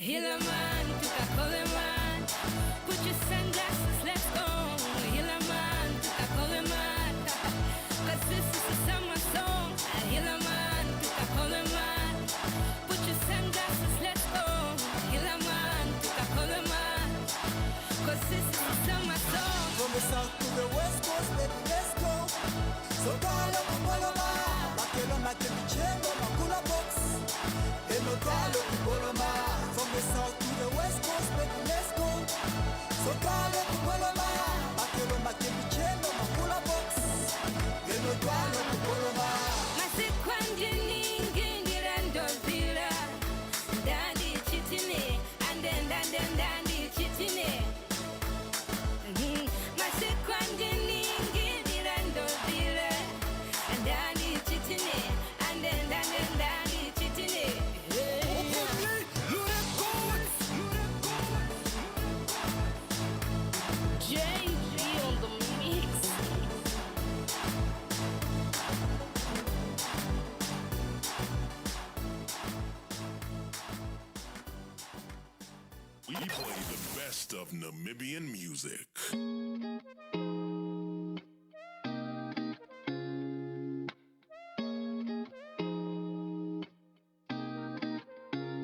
Hilaman, tukakoleman. Put your sunglasses, let's go. Hilaman, tukakoleman. Cause this is a summer song. Hilaman, tukakoleman. Put your sunglasses, let's go. Hilaman, tukakoleman. Cause this is a summer song. From the south to the west coast, baby, let's go. So dalo kuboloma, bakelo matemichendo, makula box. Eno dalo kuboloma. From the south to the west coast, baby, let's go. So dalo kuboloma, bakelo matemichendo, makula box. Eno dalo kuboloma. Masikwanje ningi ngirando zila. Dandi chitine, and then dandi chitine. Masikwanje ningi ngirando zila. And dandi chitine, and then dandi chitine. JG on the mix. We play the best of Namibian music.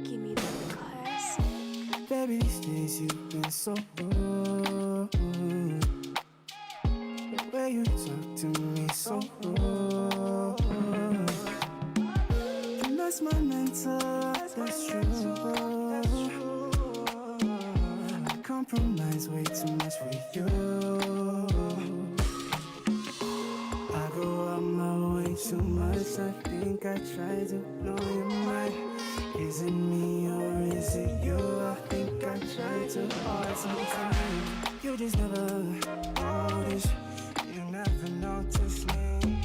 Give me the chorus. Baby, these days you've been so rude. The way you talk to me so rude. And that's my mental, that's true. I compromise way too much for you. I go out my way too much. I think I try to know your mind. Is it me or is it you? I think I try too hard sometimes. You just never notice. You never notice me.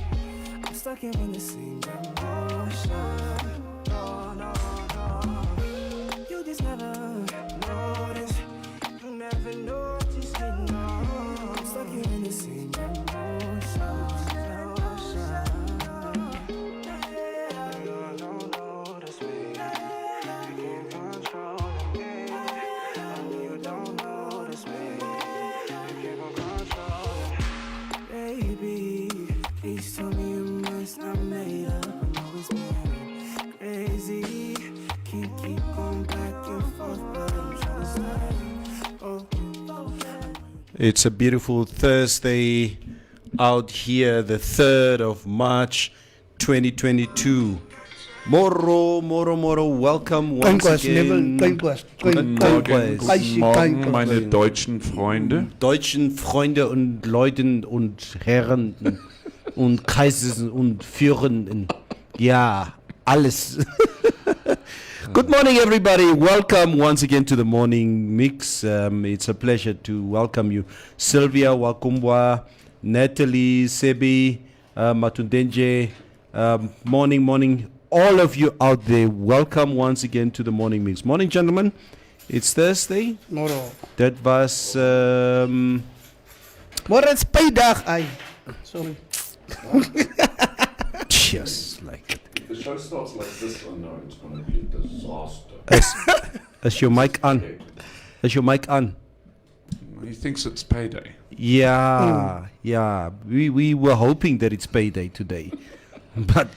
I'm stuck here in the same emotion. No, no, no. You just never notice. You never notice me. No, I'm stuck here in the same emotion. Baby, please tell me you must not made up. I'm always being crazy. Can't keep going back and forth, but I'm trying to slide. Oh. It's a beautiful Thursday out here, the 3rd of March 2022. Moro, welcome once again. Guten Morgen, meine deutschen Freunde. Deutschen Freunde und Leuten und Herren und Kaisers und Führern. Ja, alles. Good morning, everybody. Welcome once again to the Morning Mix. It's a pleasure to welcome you. Sylvia Wakumbwa, Natalie, Sebi, Matundenje, morning. All of you out there, welcome once again to the Morning Mix. Morning, gentlemen. It's Thursday. Moro. That was... Moro, it's paydag. Ay. Sorry. Cheers. Like... The show starts like this, I know it's going to be a disaster. Is your mic on? Is your mic on? He thinks it's payday. Yeah. We were hoping that it's payday today. But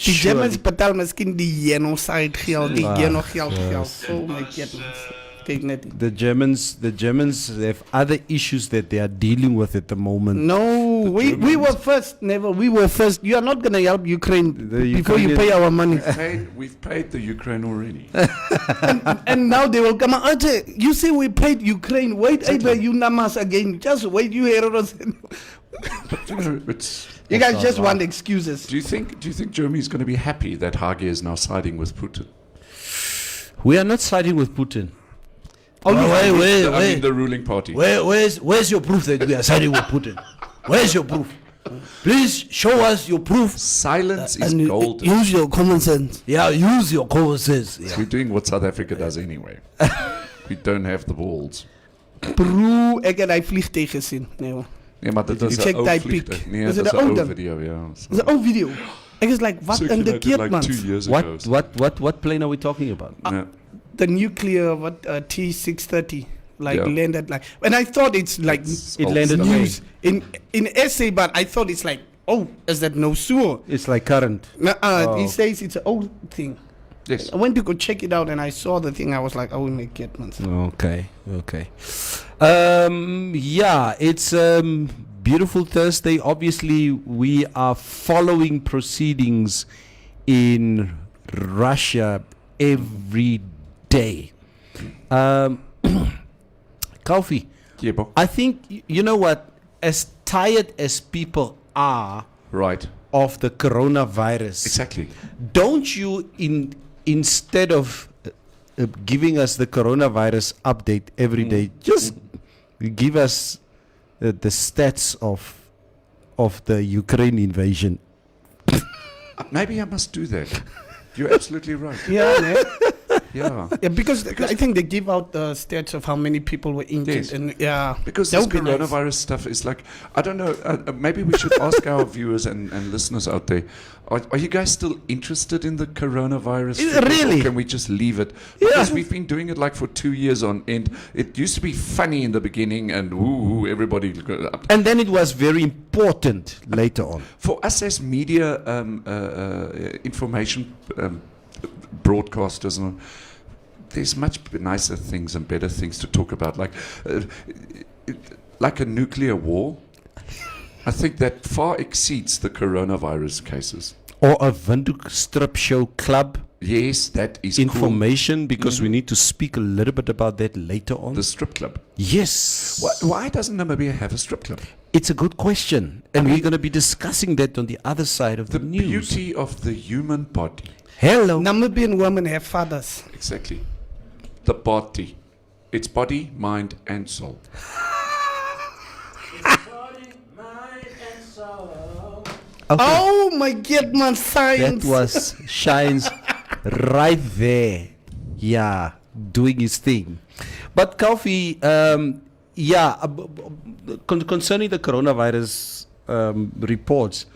Die Germans betaal miskien die genocide geld, die genogeld geld. Oh my goodness. Kijk net. the Germans have other issues that they are dealing with at the moment. No, we were first. Never. We were first. You are not going to help Ukraine before you pay our money. We've paid the Ukraine already. And now they will come out. You see, we paid Ukraine. Wait, exactly. You namas again. Just wait. You hear us. But you know, You guys just want excuses. Do you think Germany's going to be happy that Hage is now siding with Putin? We are not siding with Putin. I mean the ruling party. Where's your proof that we are siding with Putin? Where's your proof? Please show us your proof. Silence is gold. Use your common sense. Yeah, use your common sense. Yeah. We're doing what South Africa does anyway. We don't have the balls. Bro, ek het hy vliegtuig gesien. Nee, hoor. Nee, maar dit is 'n ou vliegtuig. Nee, dit is 'n ou video, ja. Dis 'n ou video. Ek is like, wat in the kid, like man? 2 years ago. What plane are we talking about? the nuclear T630 Yeah. landed like, and I thought it's like It's It old landed stuff. news in SA, but I thought it's like, oh, is that no sewer? It's like current. He says it's an old thing. Yes. I went to go check it out and I saw the thing. I was like, oh my goodness. Okay. Yeah, it's beautiful Thursday. Obviously, we are following proceedings in Russia every day. Kofi, Yeah, Bob. I think, you know what? As tired as people are Right. of the coronavirus, Exactly. don't you, instead of giving us the coronavirus update every day, just give us the stats of the Ukraine invasion? Maybe I must do that. You're absolutely right. Yeah, man. Yeah. Yeah, because I think they give out the stats of how many people were injured. Yes. And yeah, Because that this would be nice. coronavirus stuff is like, I don't know, maybe we should ask our viewers and listeners out there, are you guys still interested in the coronavirus? Is it figures, really? Or can we just leave it? Because we've been doing it like for 2 years on end. It used to be funny in the beginning and woo, everybody. And then it was very important later on. For us as media information broadcasters, and there's much nicer things and better things to talk about, like a nuclear war. I think that far exceeds the coronavirus cases. Or a Windhoek strip show club Yes, that is cool. information, because we need to speak a little bit about that later on. The strip club. Yes. Why doesn't Namibia have a strip club? It's a good question. And we're going to be discussing that on the other side of the, The news. beauty of the human body. Hello. Namibian women have fathers. Exactly. The body. It's body, mind, and soul. Okay. Oh my goodness, science. That was Shines right there. Yeah, doing his thing. But Kofi, concerning the coronavirus reports,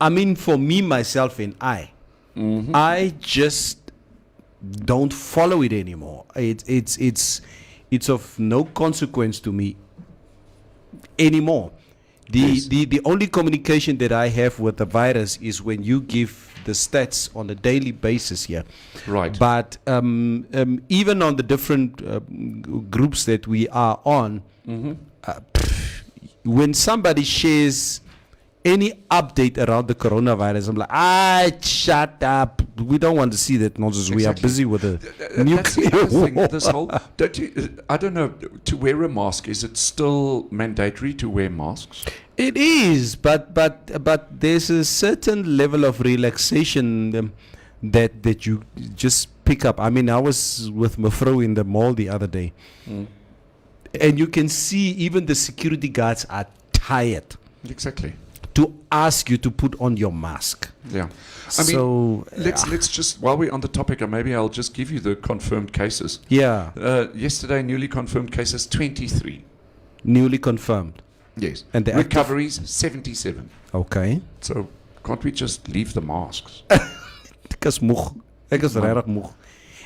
I mean, for me, myself, and I just don't follow it anymore. It's of no consequence to me anymore. The only communication that I have with the virus is when you give the stats on a daily basis here. Right. But even on the different groups that we are on, when somebody shares any update around the coronavirus, I'm like, shut up. We don't want to see that nonsense. We are Exactly. busy with the That's the nuclear other thing. war. This whole, don't you? I don't know. To wear a mask, is it still mandatory to wear masks? It is, but there's a certain level of relaxation that you just pick up. I mean, I was with Mafro in the mall the other day, and you can see even the security guards are tired Exactly. to ask you to put on your mask. Yeah. I mean, So let's just, while we're on the topic, maybe I'll just give you the confirmed cases. yeah, Yesterday, newly confirmed cases 23. newly confirmed. Yes. And the active- recoveries 77. Okay. So can't we just leave the masks? Ek is moeg. Ek is regtig moeg.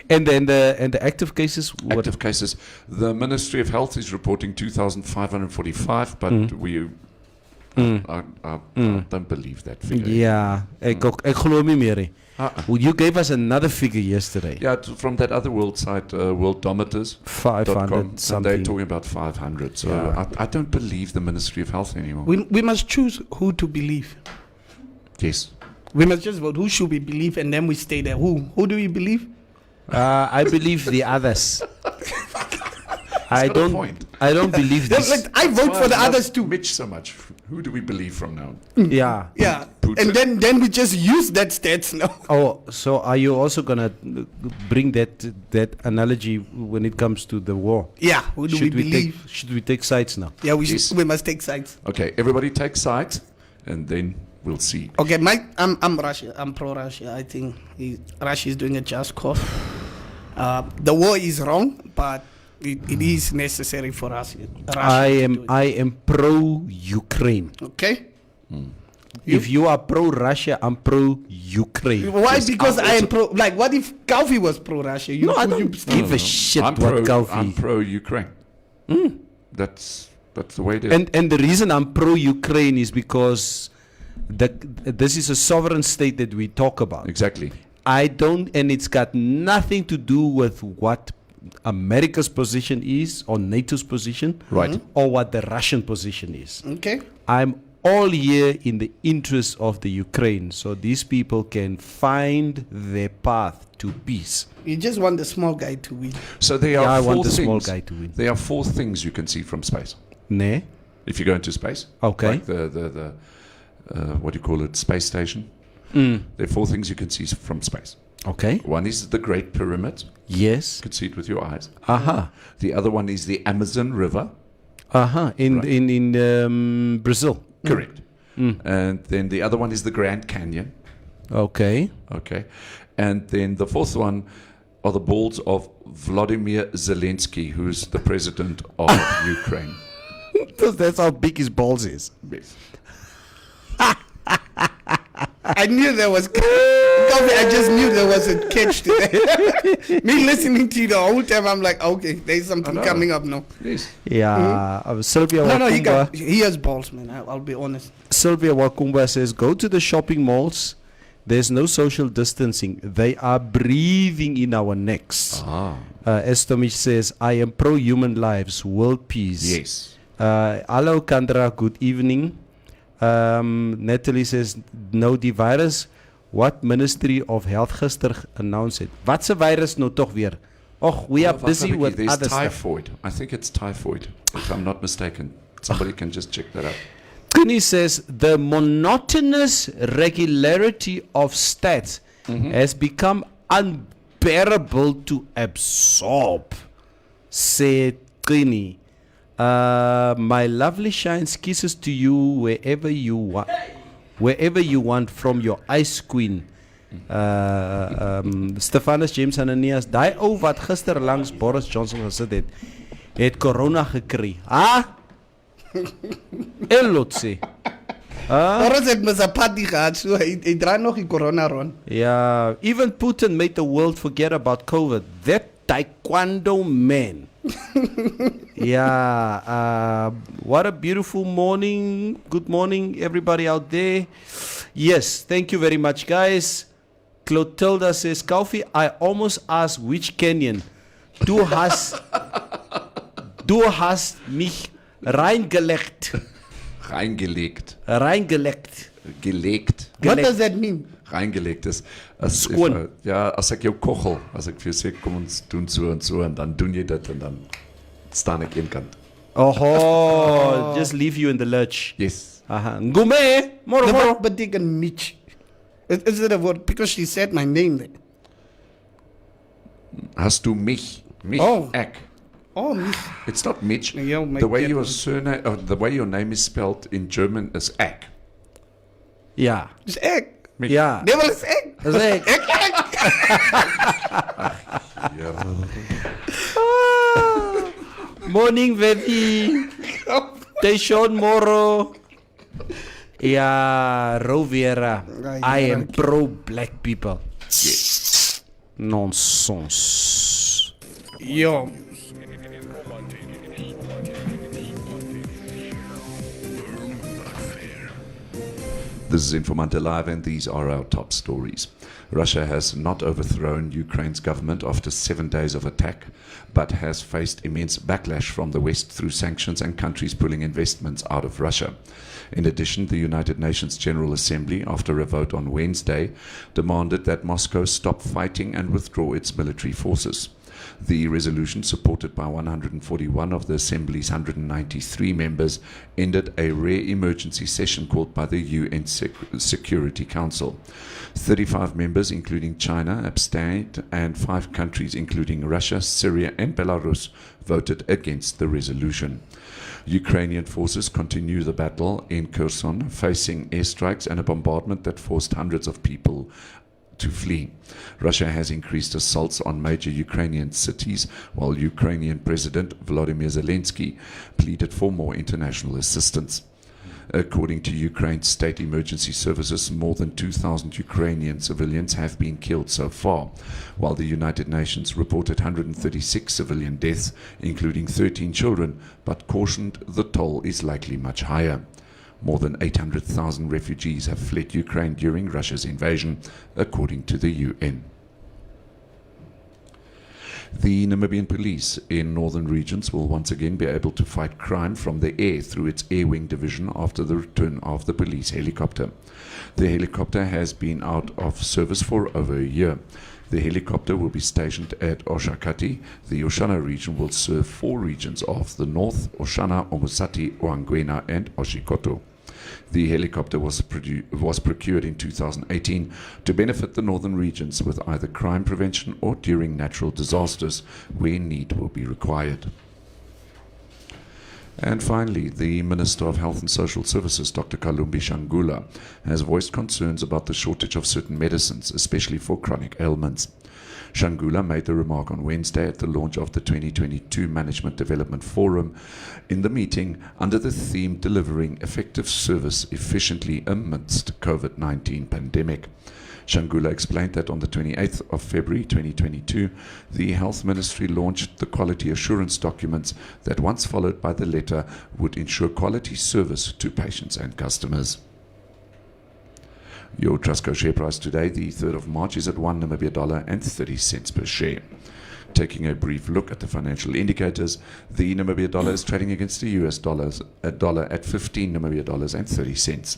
And then the active cases. What? Active cases. The Ministry of Health is reporting 2,545, but I don't believe that figure. Yeah, ek glo nie meer nie. Uh-uh. Well, you gave us another figure yesterday. Yeah, from that other world site, worldometers.com, 500 and they're something. talking about 500. So Yeah. I don't believe the Ministry of Health anymore. We must choose who to believe. Yes. We must just vote who should we believe, and then we stay there. Who do we believe? I believe the others. I got a don't. point. I don't believe That's this. like, I vote Why for the I love others too. Mitch so much. Who do we believe from now? Yeah. Yeah, Putin. and then we just use that stats now. Oh, so are you also gonna bring that analogy when it comes to the war? Yeah, who do we believe? Should we take sides now? Yeah, we Yes. we must take sides. Okay, everybody take sides, and then we'll see. Okay, Mike, I'm Russia. I'm pro-Russia. I think Russia is doing a just cause. The war is wrong, but it is necessary for us. Russia to do it. I am pro Ukraine. Okay. If you are pro-Russia, I'm pro-Ukraine. Why? Because I am pro. Like, what if Kaufi was pro-Russia? No, I don't give a shit I'm what Kaufi. I'm pro-Ukraine. That's the way it is. And the reason I'm pro-Ukraine is because this is a sovereign state that we talk about. Exactly. And it's got nothing to do with what America's position is or NATO's position, Right. or what the Russian position is. Okay. I'm all here in the interest of the Ukraine, so these people can find their path to peace. You just want the small guy to win. So there are I four want the things. small guy to win. There are 4 things you can see from space. Ne? If you go into space. Okay. Like the what do you call it? Space station. Mm. There are 4 things you can see from space. Okay. One is the Great Pyramid. Yes. You can see it with your eyes. Aha. The other one is the Amazon River. Aha. In Brazil. Correct. And then the other one is the Grand Canyon. Okay. Okay. And then the fourth one are the balls of Vladimir Zelensky, who's the president of Ukraine. That's how big his balls is. Yes. I knew there was. Kaufi, I just knew there was a catch to that. Me listening to you the whole time, I'm like, okay, there's something coming up now. Yes. Yeah. Sylvia No, Wakumba. he has balls, man. I'll be honest. Sylvia Wakumba says, go to the shopping malls. There's no social distancing. They are breathing in our necks. Estomich says, I am pro-human lives, world peace. Yes. Hello, Kandra. Good evening. Natalie says, no, die virus. What Ministry of Health gister announced it? Wat's a virus nou toch weer? Och, we are busy with There's other stuff. typhoid. I think it's typhoid, if I'm not mistaken. Somebody can just check that out. Kunny says, the monotonous regularity of stats has become unbearable to absorb, said Kunny. My lovely shines kisses to you wherever you want. Wherever you want from your ice queen. Stefanus James Ananias, daai ou wat gister langs Boris Johnson gesit het corona gekry. Elotse. Boris het mos 'n party gehad, so hy draai nog die corona rond. Yeah, even Putin made the world forget about COVID. That taekwondo man. Yeah, what a beautiful morning. Good morning, everybody out there. Yes, thank you very much, guys. Clotilda says, Kaufi, I almost asked which canyon. Du hast mich reingelegt. Reingelegt. Reingelegt. Gelegt. What does that mean? Reingelegt ist, as Skoon. as ek jou koggel, as ek vir jou sê, kom ons doen so en dan doen jy dit en dan staan ek een kant. Oh, just leave you in the lurch. Yes. Aha. Ngume, moro, The moro. word beteken Mitch. Is it a word? Because she said my name there. Hast du mich? Mich, Oh. ek. Oh, Mitch. It's not Mitch. Yo, my The way God. your surname, the way your name is spelled in German is ek. Ja. It's egg. Ja. Nee, maar it's egg. Dat is ek. Morning, Betty. Teshon Moro. Ja, Rovera. I am pro black people. Nonsense. Yo. This is Informanté Live, and these are our top stories. Russia has not overthrown Ukraine's government after 7 days of attack, but has faced immense backlash from the West through sanctions and countries pulling investments out of Russia. In addition, the United Nations General Assembly, after a vote on Wednesday, demanded that Moscow stop fighting and withdraw its military forces. The resolution, supported by 141 of the Assembly's 193 members, ended a rare emergency session called by the UN Security Council. 35 members, including China, abstained, and 5 countries, including Russia, Syria, and Belarus, voted against the resolution. Ukrainian forces continue the battle in Kherson, facing airstrikes and a bombardment that forced hundreds of people to flee. Russia has increased assaults on major Ukrainian cities, while Ukrainian President Volodymyr Zelensky pleaded for more international assistance. According to Ukraine's state emergency services, more than 2,000 Ukrainian civilians have been killed so far, while the United Nations reported 136 civilian deaths, including 13 children, but cautioned the toll is likely much higher. More than 800,000 refugees have fled Ukraine during Russia's invasion, according to the UN. The Namibian police in northern regions will once again be able to fight crime from the air through its air wing division after the return of the police helicopter. The helicopter has been out of service for over a year. The helicopter will be stationed at Oshakati. The Oshana region will serve 4 regions of the north: Oshana, Omusati, Oangwena, and Oshikoto. The helicopter was procured in 2018 to benefit the northern regions with either crime prevention or during natural disasters where need will be required. And finally, the Minister of Health and Social Services, Dr. Kalumbi Shangula, has voiced concerns about the shortage of certain medicines, especially for chronic ailments. Shangula made the remark on Wednesday at the launch of the 2022 Management Development Forum in the meeting under the theme Delivering Effective Service Efficiently Amidst COVID-19 Pandemic. Shangula explained that on the 28th of February 2022, the Health Ministry launched the quality assurance documents that, once followed by the letter, would ensure quality service to patients and customers. Your Trustco share price today, the 3rd of March, is at $1.30 per share. Taking a brief look at the financial indicators, the Namibia dollar is trading against the US dollar at 15 Namibia dollars and 30 cents,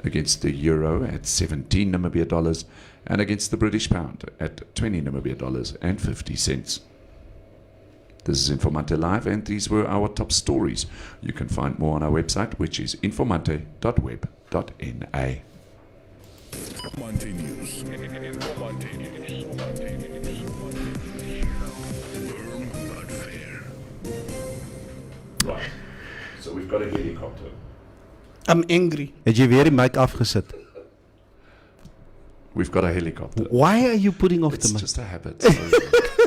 against the euro at 17 Namibia dollars, and against the British pound at 20 Namibia dollars and 50 cents. This is Informanté Live, and these were our top stories. You can find more on our website, which is informante.web.na. Informanté News. Informanté News. Firm but fair. Right. So we've got a helicopter. I'm angry. Het jy weer die mic afgesit? We've got a helicopter. Why are you putting off It's the mic? just a habit. So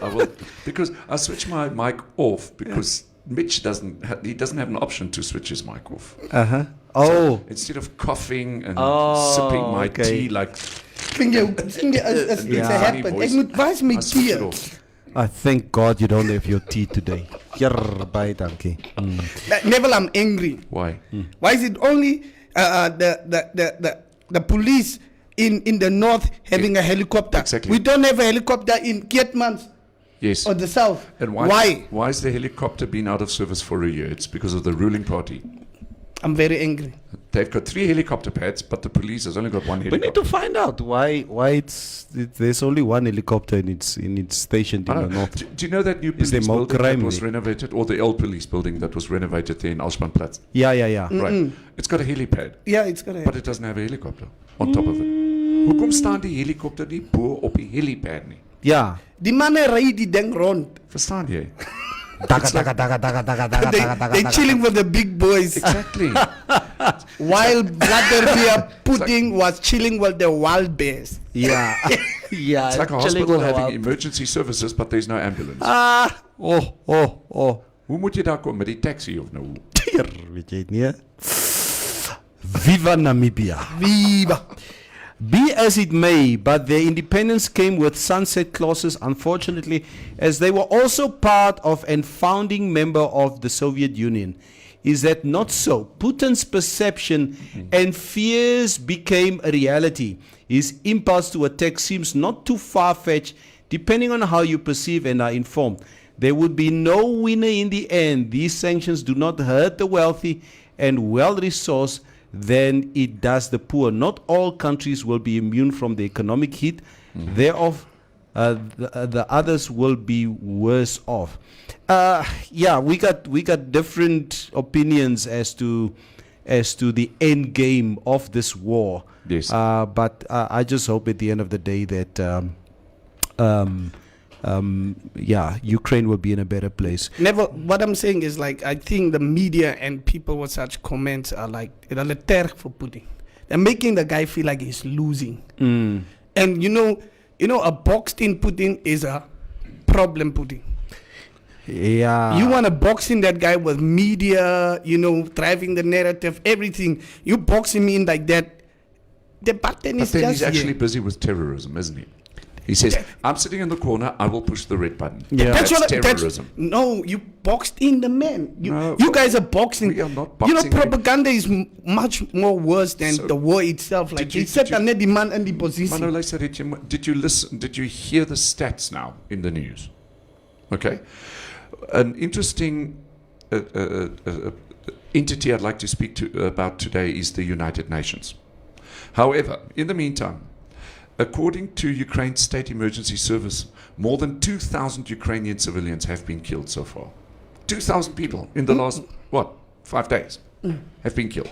I will, because I switch my mic off because Mitch doesn't have an option to switch his mic off. Uh-huh. So Oh. instead of coughing and sipping my tea like Vind jy as dit happen? Ek moet wys my I switch it tee. off. I thank God you don't have your tea today. Baie dankie. Neville, I'm angry. Why? Why is it only the police in the north having a helicopter? Exactly. We don't have a helicopter in Keetmans Yes. or the south. And Why? Why is the helicopter been out of service for a year? It's because of the ruling party. I'm very angry. They've got 3 helicopter pads, but the police has only got 1 We helicopter. need to find out why there's only one helicopter in its stationed in I the know. north. Do you know that new Is there police more building crime that was there? renovated, or the old police building that was renovated there in Alspanplatz? Yeah. Right. It's got a helipad, Yeah, it's gonna but it doesn't have a helicopter on top of it. Hoekom staan die helikopter nie bo op die helipad nie? Yeah. Die manne ry die ding rond. Verstaan jy? They chilling with the big boys. Exactly. While Vladimir Putin was chilling with the wild bears. Yeah. Yeah. It's like a hospital having emergency services, but there's no ambulance. Oh. Hoe moet jy daar kom met die taxi of nou? Tier, weet jy het nie. Viva Namibia. Viva. Be as it may, but their independence came with sunset clauses, unfortunately, as they were also part of and founding member of the Soviet Union. Is that not so? Putin's perception and fears became a reality. His impulse to attack seems not too far-fetched, depending on how you perceive and are informed. There would be no winner in the end. These sanctions do not hurt the wealthy and well-resourced than it does the poor. Not all countries will be immune from the economic heat. Thereof, the others will be worse off. We got different opinions as to the end game of this war. Yes. But I just hope at the end of the day that Ukraine will be in a better place. Never. What I'm saying is, like, I think the media and people with such comments are like, they're terg for Putin. They're making the guy feel like he's losing. And you know, a boxed in Putin is a problem Putin. Yeah. You want to boxing that guy with media, driving the narrative, everything. You box him in like that. The button But is then just he's actually here. busy with terrorism, isn't he? He says, I'm sitting in the corner, I will push the red button. Yeah. That's what- terrorism. No, you boxed in the man. No, You guys are boxing. we are not boxing. Propaganda is much more worse than So, the war itself. Like did you- he said, did you- the man and the position. Mano, luister, did you listen? Did you hear the stats now in the news? Okay, an interesting entity I'd like to speak about today is the United Nations. However, in the meantime, according to Ukraine's State Emergency Service, more than 2,000 Ukrainian civilians have been killed so far. 2,000 people in the last 5 days have been killed.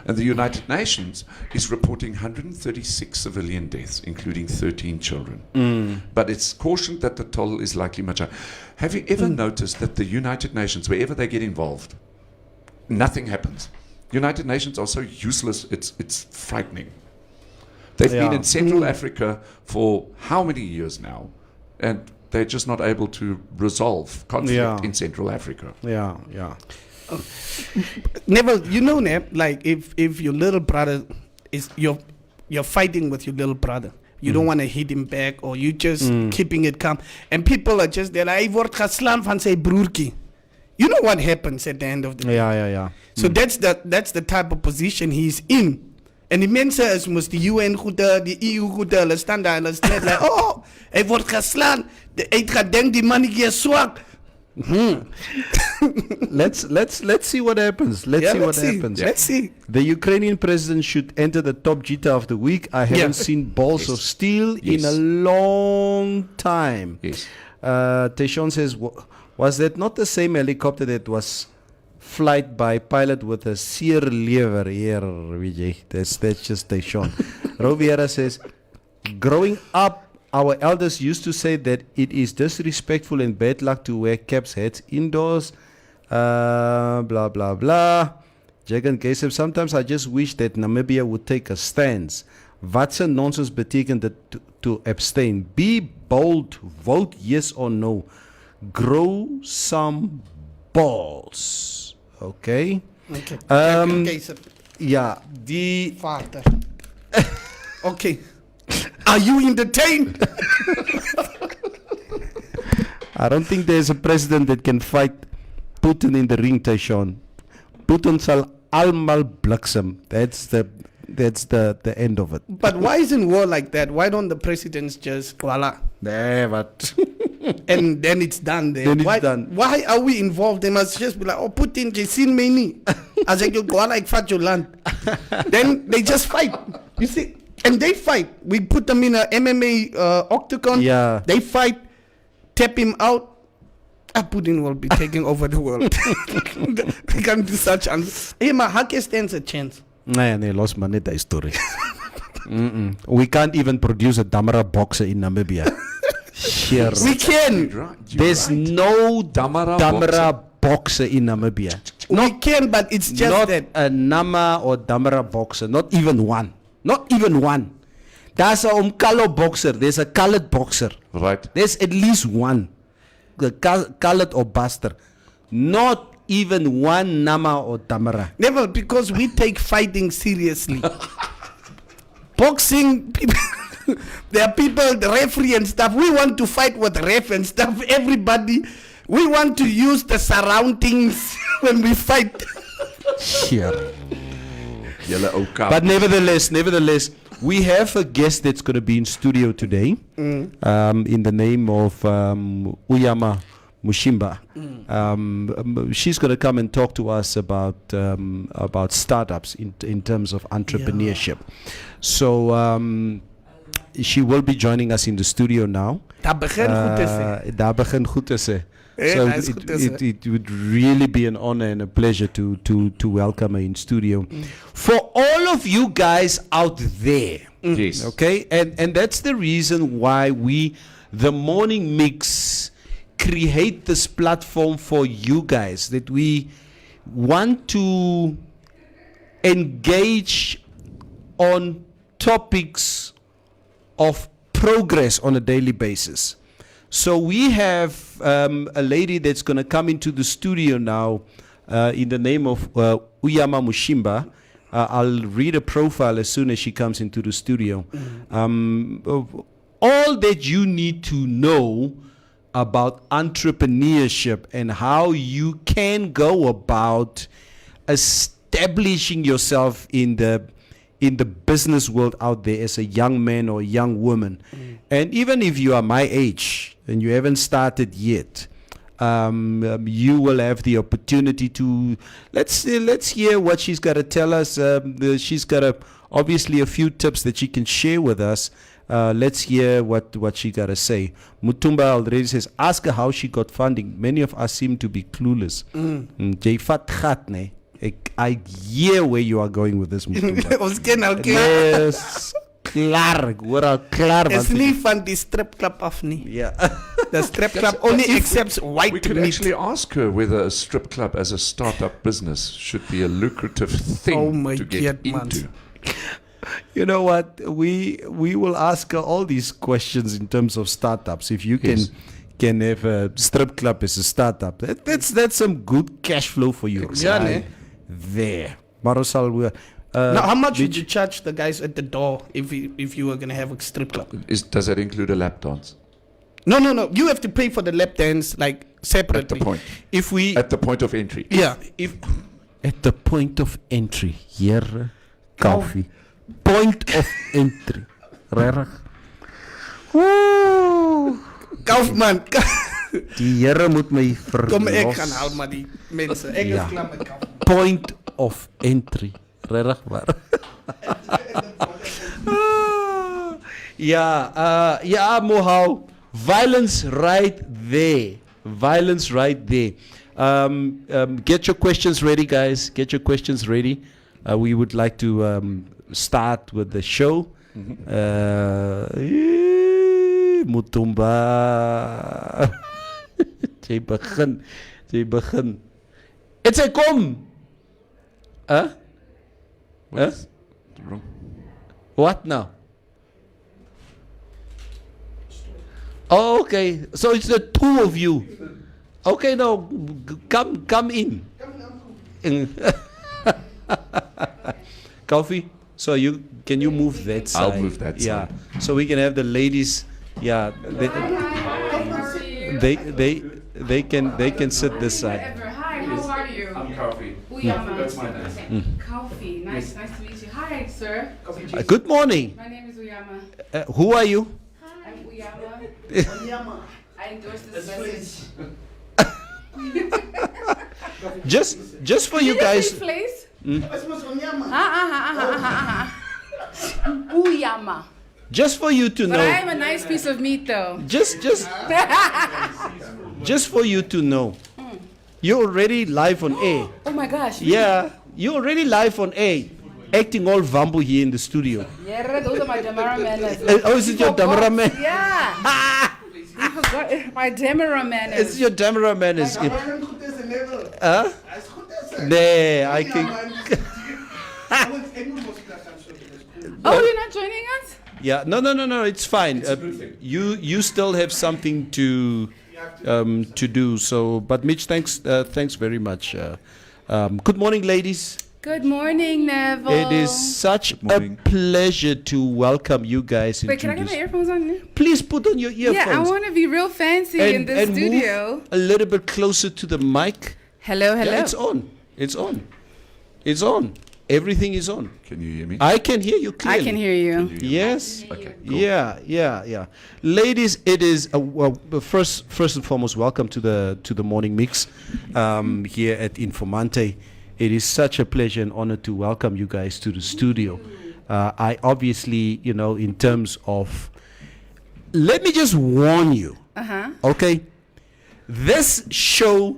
And the United Nations is reporting 136 civilian deaths, including 13 children. But it's cautioned that the toll is likely much higher. Have you ever noticed that the United Nations, wherever they get involved, nothing happens? United Nations are so useless, it's frightening. They've been in Central Africa for how many years now? And they're just not able to resolve conflict in Central Africa. Yeah. Never, like if your little brother is you're fighting with your little brother. You don't want to hit him back, or you just keeping it calm. And people are just they're like, "Hy word geslaan van sy broertjie." You know what happens at the end of the day. Yeah. So that's the type of position he's in. En die mense is mos die UN goede, die EU goede, hulle staan daar, hulle is net like, "Oh, hy word geslaan. Hy het gedink die mannetjie is swak." Let's see what happens. Let's see. The Ukrainian president should enter the top Jita of the week. I haven't seen balls of steel in a long time. Yes. Teshon says, was that not the same helicopter that was flight by pilot with a seer lever? Here, Vijay. That's just Teshon. Roviera says, growing up, our elders used to say that it is disrespectful and bad luck to wear caps, hats indoors. Blah, blah, blah. Jagan Kesef, sometimes I just wish that Namibia would take a stance. Watse nonsense betekent dit to abstain? Be bold, vote yes or no. Grow some balls. Okay? Okay. Um, Yeah, die... Vader. Okay. Are you entertained? I don't think there's a president that can fight Putin in the ring, Tyshawn. Putin sal almal bliksem. That's the end of it. But why isn't war like that? Why don't the presidents just voila? Nee, wat? And then it's done there. Then it's why, done. Why are we involved? They must just be like, oh, Putin, jy sien my nie. As ek jou koala, ek vat jou land. Then they just fight. You see? And they fight. We put them in a MMA octagon. Yeah. They fight, tap him out. Putin will be taking over the world. They can do such. Hey, maar Hake stands a chance. Nee, los maar net die story. We can't even produce a Damara boxer in Namibia. Sure. We can. There's no Damara boxer in Namibia. We can, but it's just Not that. a Nama or Damara boxer. Not even one. Not even one. There's a Umkalo boxer. There's a colored boxer. Right. There's at least one. The colored or buster. Not even one Nama or Damara. Never, because we take fighting seriously. Boxing, people, there are people, the referee and stuff. We want to fight with ref and stuff. Everybody, we want to use the surroundings when we fight. Sure. Julle ou kap. But nevertheless, we have a guest that's going to be in studio today, in the name of Uyama Mushimba. She's going to come and talk to us about startups in terms of entrepreneurship. So she will be joining us in the studio now. Dat begint goed te sê. Daar begin goed te sê. Ja, So dat is goed te sê. it would really be an honor and a pleasure to welcome her in studio. For all of you guys out there, Yes. okay, and that's the reason why we, the Morning Mix, create this platform for you guys, that we want to engage on topics of progress on a daily basis. So we have a lady that's going to come into the studio now in the name of Uyama Mushimba. I'll read a profile as soon as she comes into the studio. All that you need to know about entrepreneurship and how you can go about establishing yourself in the business world out there as a young man or a young woman. And even if you are my age and you haven't started yet, you will have the opportunity to let's hear what she's got to tell us. She's got obviously a few tips that she can share with us. Let's hear what she got to say. Mutumba already says, ask her how she got funding. Many of us seem to be clueless. Jy vat gat, nee. I hear where you are going with this, Mutumba. Ons ken al klaar. Yes, klaar. Ek hoor al klaar. Is nie van die strip club af nie. Yeah. The strip club only accepts We white could meat. actually ask her whether a strip club as a startup business should be a lucrative thing Oh my to get God, man. into. You know what? We will ask her all these questions in terms of startups. If you Yes. can have a strip club as a startup, that's some good cash flow for you. Yeah, Right ne? there. Marosal, Now, how much would you charge the guys at the door if you were gonna have a strip club? Does that include a lap dance? No. You have to pay for the lap dance like separately. At the point. if we At the point of entry. Yeah. if at the point of entry, here, coffee, point of entry, regtig. Woe! Kaufman, Die Here moet my kom ek verlos. gaan haal maar die mense. Ek Ja. is klaar met Kaufman. Point of entry. Regtig waar. Yeah, Mohau. Violence right there. Violence right there. Get your questions ready, guys. Get your questions ready. We would like to start with the show. Mutumba. Jy begin. It's a kom. Huh? What's wrong? What now? Oh, okay. So it's the two of you. Okay, now come in. Coffee. So can you move that side? I'll move that yeah. side. So we can have the ladies. Yeah. They can sit this side. Hi, how are you? I'm Coffee. Uyama. That's my name. Coffee. Nice to meet you. Hi, sir. Good morning. My name is Uyama. Who are you? I'm Uyama. I endorse this message. Just for you guys. Please. Uyama. Just for you to But I know. am a nice piece of meat, though. Just for you to know. You're already live on air. Oh my gosh. Yeah, you're already live on air. Acting all vambo here in the studio. Yeah, those are my Damara manners. Oh, is it your Damara man? Yeah. You forgot my Damara manners. It's your Damara man. Is it? Huh? Nee, I can. Oh, you're not joining us? Yeah, no. It's fine. You still have something to do. So, but Mitch, thanks very much. Good morning, ladies. Good morning, Neville. It is such a morning. pleasure to welcome you guys Wait, into can I get this. my earphones on? Please put on your earphones. Yeah, I want to be real fancy in the studio. Move a little bit closer to the mic. Hello. Yeah, it's on. Everything is on. Can you hear me? I can hear you clearly. I can hear you. Yes. Okay, cool. Yeah. Ladies, it is first and foremost, welcome to the morning mix here at Informanté. It is such a pleasure and honor to welcome you guys to the studio. I obviously, in terms of, let me just warn you. Okay, this show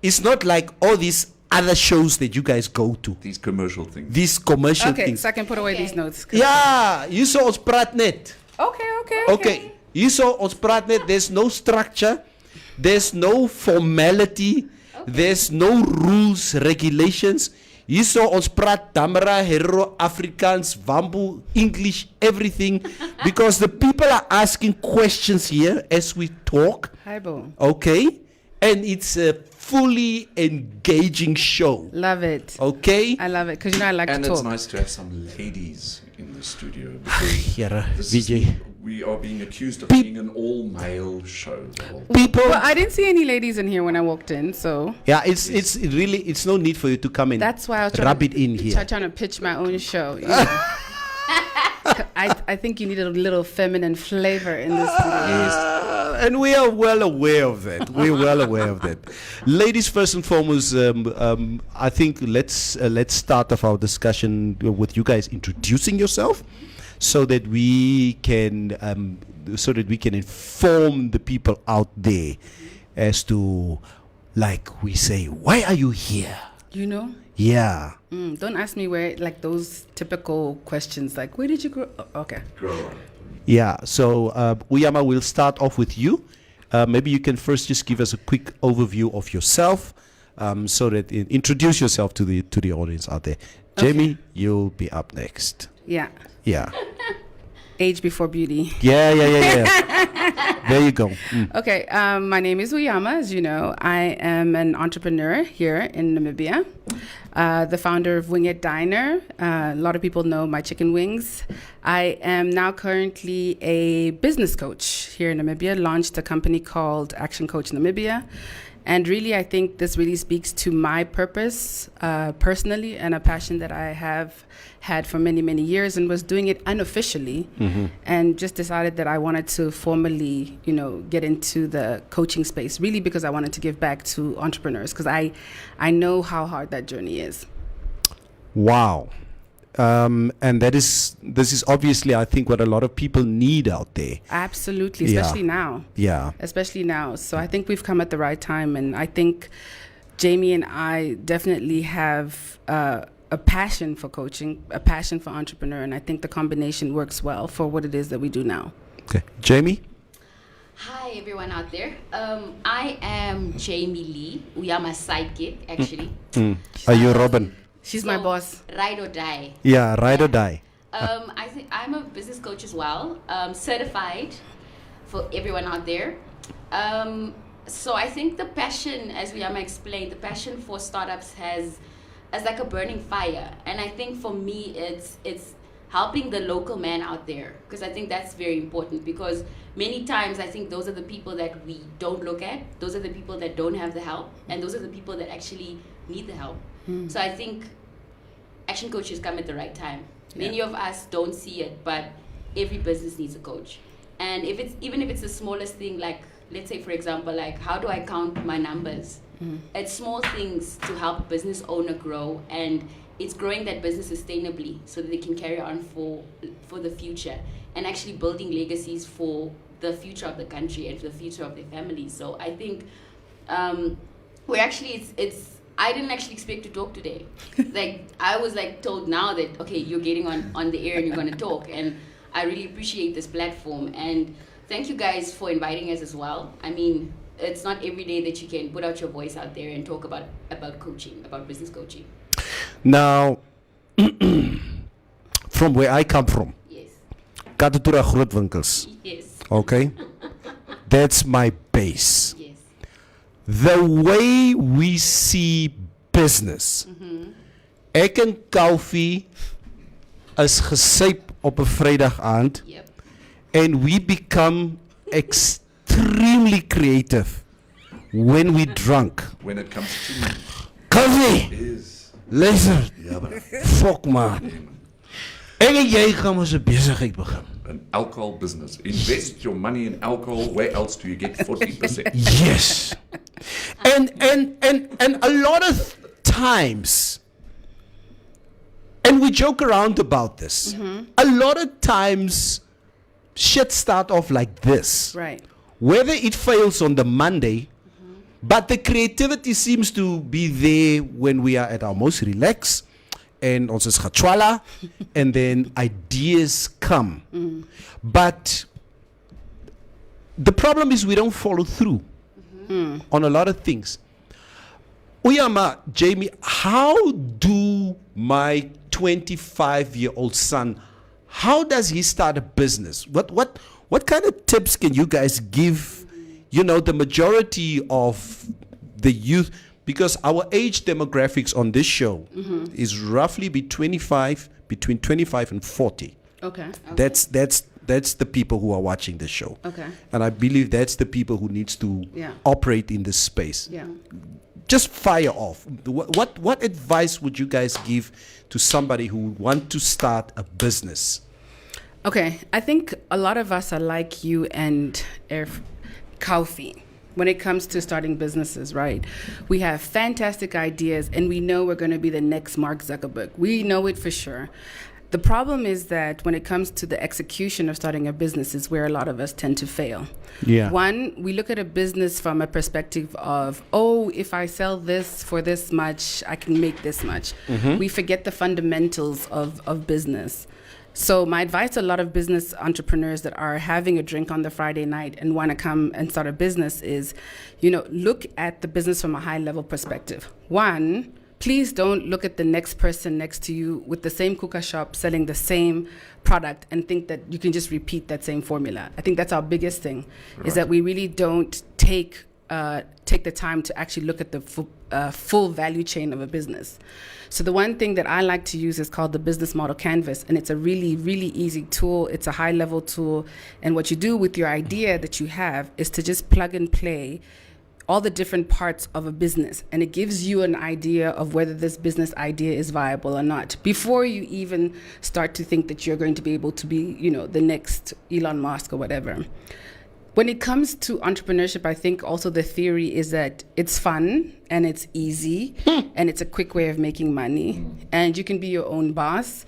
is not like all these other shows that you guys go to. These commercial things. These commercial Okay, things. so I can put away these notes. Yeah, you saw ons praat net. Okay. You saw ons praat net. There's no structure. There's no formality. There's no rules, regulations. Hierso ons praat Damara, Hero, Afrikaans, Wambu, English, everything. Because the people are asking questions here as we talk. Hi, Bo. Okay? And it's a fully engaging show. Love it. Okay? I love it because I like And to it's talk. nice to have some ladies in the studio because Here, this is- VJ. we are being accused of being an all-male show. People. Well, I didn't see any ladies in here when I walked in, so Yeah, it's really, it's no need for you to come in. that's why I was rub it in here. trying to pitch my own show. You know. I think you need a little feminine flavor in this. And we are well aware of that. We're well aware of that. Ladies, first and foremost, I think let's start off our discussion with you guys introducing yourself, so that we can inform the people out there as to, like we say, why are you here? You know. Yeah. Don't ask me where, like those typical questions, like where did you grow? Okay. Yeah, so Uyama, we'll start off with you. Maybe you can first just give us a quick overview of yourself, so that introduce yourself to the audience out there. Jamie, you'll be up next. Yeah. Yeah. Age before beauty. Yeah. There you go. Okay, my name is Uyama. As you know, I am an entrepreneur here in Namibia, the founder of Wing It Diner. A lot of people know my chicken wings. I am now currently a business coach here in Namibia, launched a company called Action Coach Namibia. And really, I think this really speaks to my purpose personally, and a passion that I have had for many, many years, and was doing it unofficially, and just decided that I wanted to formally, get into the coaching space, really because I wanted to give back to entrepreneurs, because I know how hard that journey is. Wow. And this is obviously, I think, what a lot of people need out there. Absolutely, Yeah. especially now. Yeah. Especially now. So I think we've come at the right time, and I think Jamie and I definitely have a passion for coaching, a passion for entrepreneur, and I think the combination works well for what it is that we do now. Okay. Jamie? Hi everyone out there. I am Jamie Lee, Uyama's sidekick actually. Are you Robin? She's my boss. Ride or die. Yeah, ride or die. I think I'm a business coach as well, certified for everyone out there. So I think the passion, as Uyama explained, the passion for startups has like a burning fire, and I think for me it's helping the local man out there, because I think that's very important, because many times I think those are the people that we don't look at, those are the people that don't have the help, and those are the people that actually need the help. So I think Action Coaches come at the right time. Many of us don't see it, but every business needs a coach. And even if it's the smallest thing, like let's say for example, like how do I count my numbers? It's small things to help a business owner grow, and it's growing that business sustainably so that they can carry on for the future, and actually building legacies for the future of the country and for the future of their families. So I think we're actually I didn't actually expect to talk today. Like I was like told now that okay, you're getting on the air and you're going to talk, and I really appreciate this platform, and thank you guys for inviting us as well. I mean, it's not every day that you can put out your voice out there and talk about coaching, about business coaching. Now, from where I come from, Yes. Katutura Grootwinkels, Yes. okay? That's my base. Yes. The way we see business. Ek en Koffie is gesyp op 'n Vrydag aand. Yep. And we become extremely creative when we drunk. When it comes to Koffie, is luister. Fuck man. Ek en jy gaan ons 'n besigheid begin. an alcohol business. Invest your money in alcohol. Where else do you get 40%? Yes. And a lot of times, and we joke around about this, a lot of times shit start off like this. Right. Whether it fails on the Monday, but the creativity seems to be there when we are at our most relaxed, and ons is gachwala, and then ideas come. But the problem is we don't follow through on a lot of things. Uyama, Jamie, how do my 25-year-old son, how does he start a business? What kind of tips can you guys give, the majority of the youth? Because our age demographics on this show is roughly between 25 and 40. Okay. That's the people who are watching this show. Okay. And I believe that's the people who needs to operate in this space. Yeah. Just fire off. What advice would you guys give to somebody who want to start a business? Okay, I think a lot of us are like you and Kaufi when it comes to starting businesses, right? We have fantastic ideas and we know we're going to be the next Mark Zuckerberg. We know it for sure. The problem is that when it comes to the execution of starting a business is where a lot of us tend to fail. Yeah. One, we look at a business from a perspective of, if I sell this for this much, I can make this much. We forget the fundamentals of business. So my advice to a lot of business entrepreneurs that are having a drink on the Friday night and want to come and start a business is, look at the business from a high level perspective. One, please don't look at the next person next to you with the same kuka shop selling the same product and think that you can just repeat that same formula. I think that's our biggest thing, is that we really don't take the time to actually look at the full value chain of a business. So the one thing that I like to use is called the business model canvas, and it's a really, really easy tool. It's a high level tool, and what you do with your idea that you have is to just plug and play all the different parts of a business, and it gives you an idea of whether this business idea is viable or not before you even start to think that you're going to be able to be, the next Elon Musk or whatever. When it comes to entrepreneurship, I think also the theory is that it's fun and it's easy and it's a quick way of making money and you can be your own boss.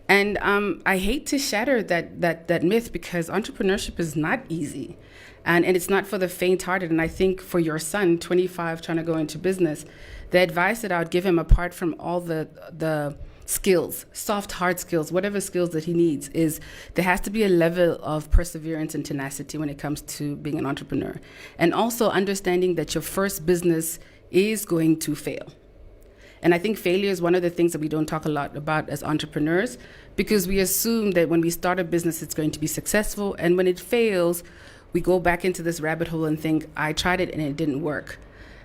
And I hate to shatter that myth because entrepreneurship is not easy. And it's not for the faint-hearted. And I think for your son, 25, trying to go into business, the advice that I would give him, apart from all the skills, soft, hard skills, whatever skills that he needs, is there has to be a level of perseverance and tenacity when it comes to being an entrepreneur. And also understanding that your first business is going to fail. And I think failure is one of the things that we don't talk a lot about as entrepreneurs, because we assume that when we start a business, it's going to be successful. And when it fails, we go back into this rabbit hole and think, I tried it and it didn't work.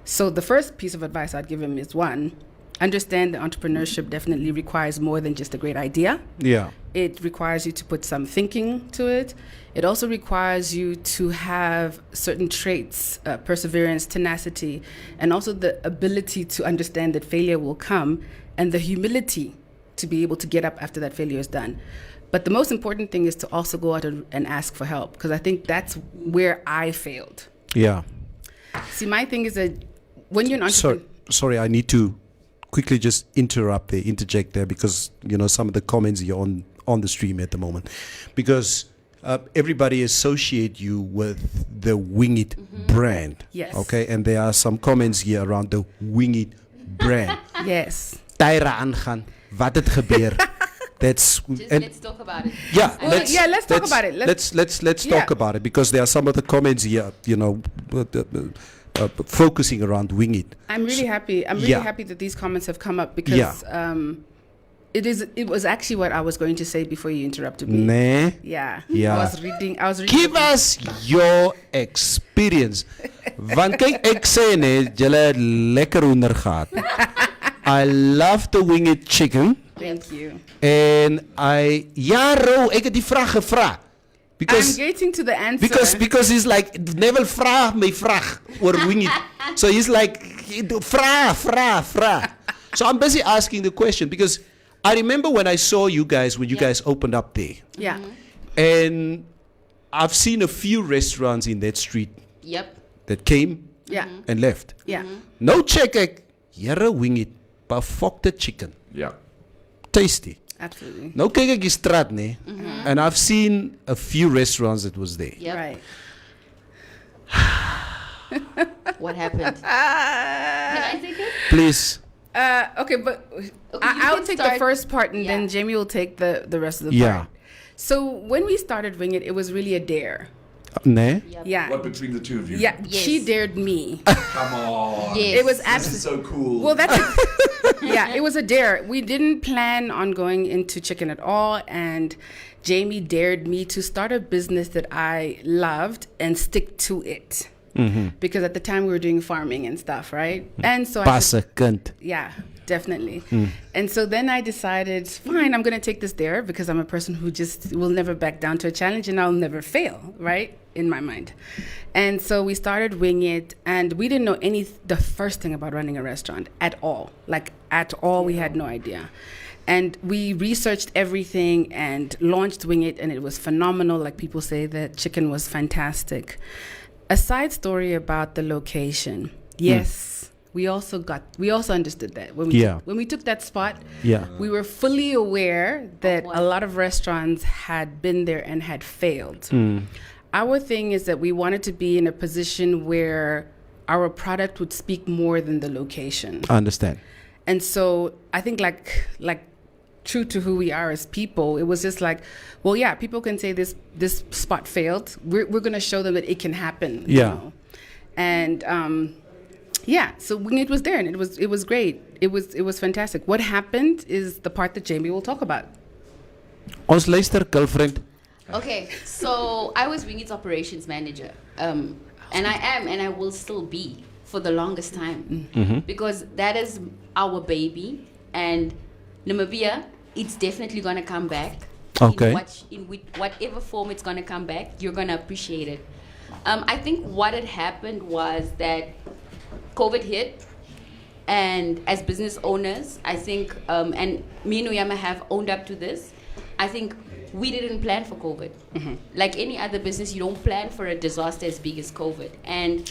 So the first piece of advice I'd give him is, one, understand that entrepreneurship definitely requires more than just a great idea. Yeah. It requires you to put some thinking to it. It also requires you to have certain traits, perseverance, tenacity, and also the ability to understand that failure will come and the humility to be able to get up after that failure is done. But the most important thing is to also go out and ask for help, because I think that's where I failed. Yeah. See, my thing is that when you're an entrepreneur... Sorry, I need to quickly just interject there, because some of the comments here on the stream at the moment, because everybody associate you with the Wing It brand. Yes. Okay, and there are some comments here around the Wing It brand. Yes. Tyre aangaan, wat het gebeur. Let's talk about it. Yeah, let's talk about it. Let's talk about it, because there are some of the comments here, focusing around Wing It. I'm really happy. I'm really happy that these comments have come up, because it was actually what I was going to say before you interrupted me. Nee. Yeah. Yeah. I was reading. Give us your experience. Want kyk, ek sê net julle het lekker hoender gehad. I love the Wing It chicken. Thank you. En Ro, ek het die vraag gevra. Because I'm getting to the answer. Because he's like, never vraag my vraag oor Wing It. So he's like, vraag. So I'm busy asking the question, because I remember when I saw you guys, when you guys opened up there. Yeah. And I've seen a few restaurants in that street. Yep. That came and left. Yeah. No check, here Wing It, befokte chicken. Yeah. Tasty. Absolutely. Nou kyk ek die straat, nee. And I've seen a few restaurants that was there. Yep. Right. What happened? Can I take it? Please. Okay, but I'll take the first part, and then Jamie will take the rest of the part. So when we started Wing It, it was really a dare. Nee? Yeah. What, between the two of you? Yeah, Yes. she dared me. Come on. Yes. It was This is so cool. Well, that's yeah, it was a dare. We didn't plan on going into chicken at all, and Jamie dared me to start a business that I loved and stick to it. Because at the time we were doing farming and stuff, right? And so Passe kind. yeah, definitely. And so then I decided, fine, I'm going to take this dare because I'm a person who just will never back down to a challenge and I'll never fail, right? In my mind. And so we started Wing It, and we didn't know the first thing about running a restaurant at all. Like at all, we had no idea. And we researched everything and launched Wing It, and it was phenomenal. Like people say, the chicken was fantastic. A side story about the location. Yes, we also understood that when we took that spot. Yeah. We were fully aware that a lot of restaurants had been there and had failed. Our thing is that we wanted to be in a position where our product would speak more than the location. I understand. And so I think like true to who we are as people, it was just like, well, yeah, people can say this spot failed. We're going to show them that it can happen. Yeah. You know? And yeah, so Wing It was there, and it was great. It was fantastic. What happened is the part that Jamie will talk about. Ons luister, girlfriend. Okay, so I was Wing It's operations manager, and I am, and I will still be for the longest time, because that is our baby, and Namibia, it's definitely gonna come back. Okay. In whatever form it's gonna come back, you're gonna appreciate it. I think what had happened was that COVID hit, and as business owners, I think, and me and Uyama have owned up to this, I think we didn't plan for COVID. Like any other business, you don't plan for a disaster as big as COVID. And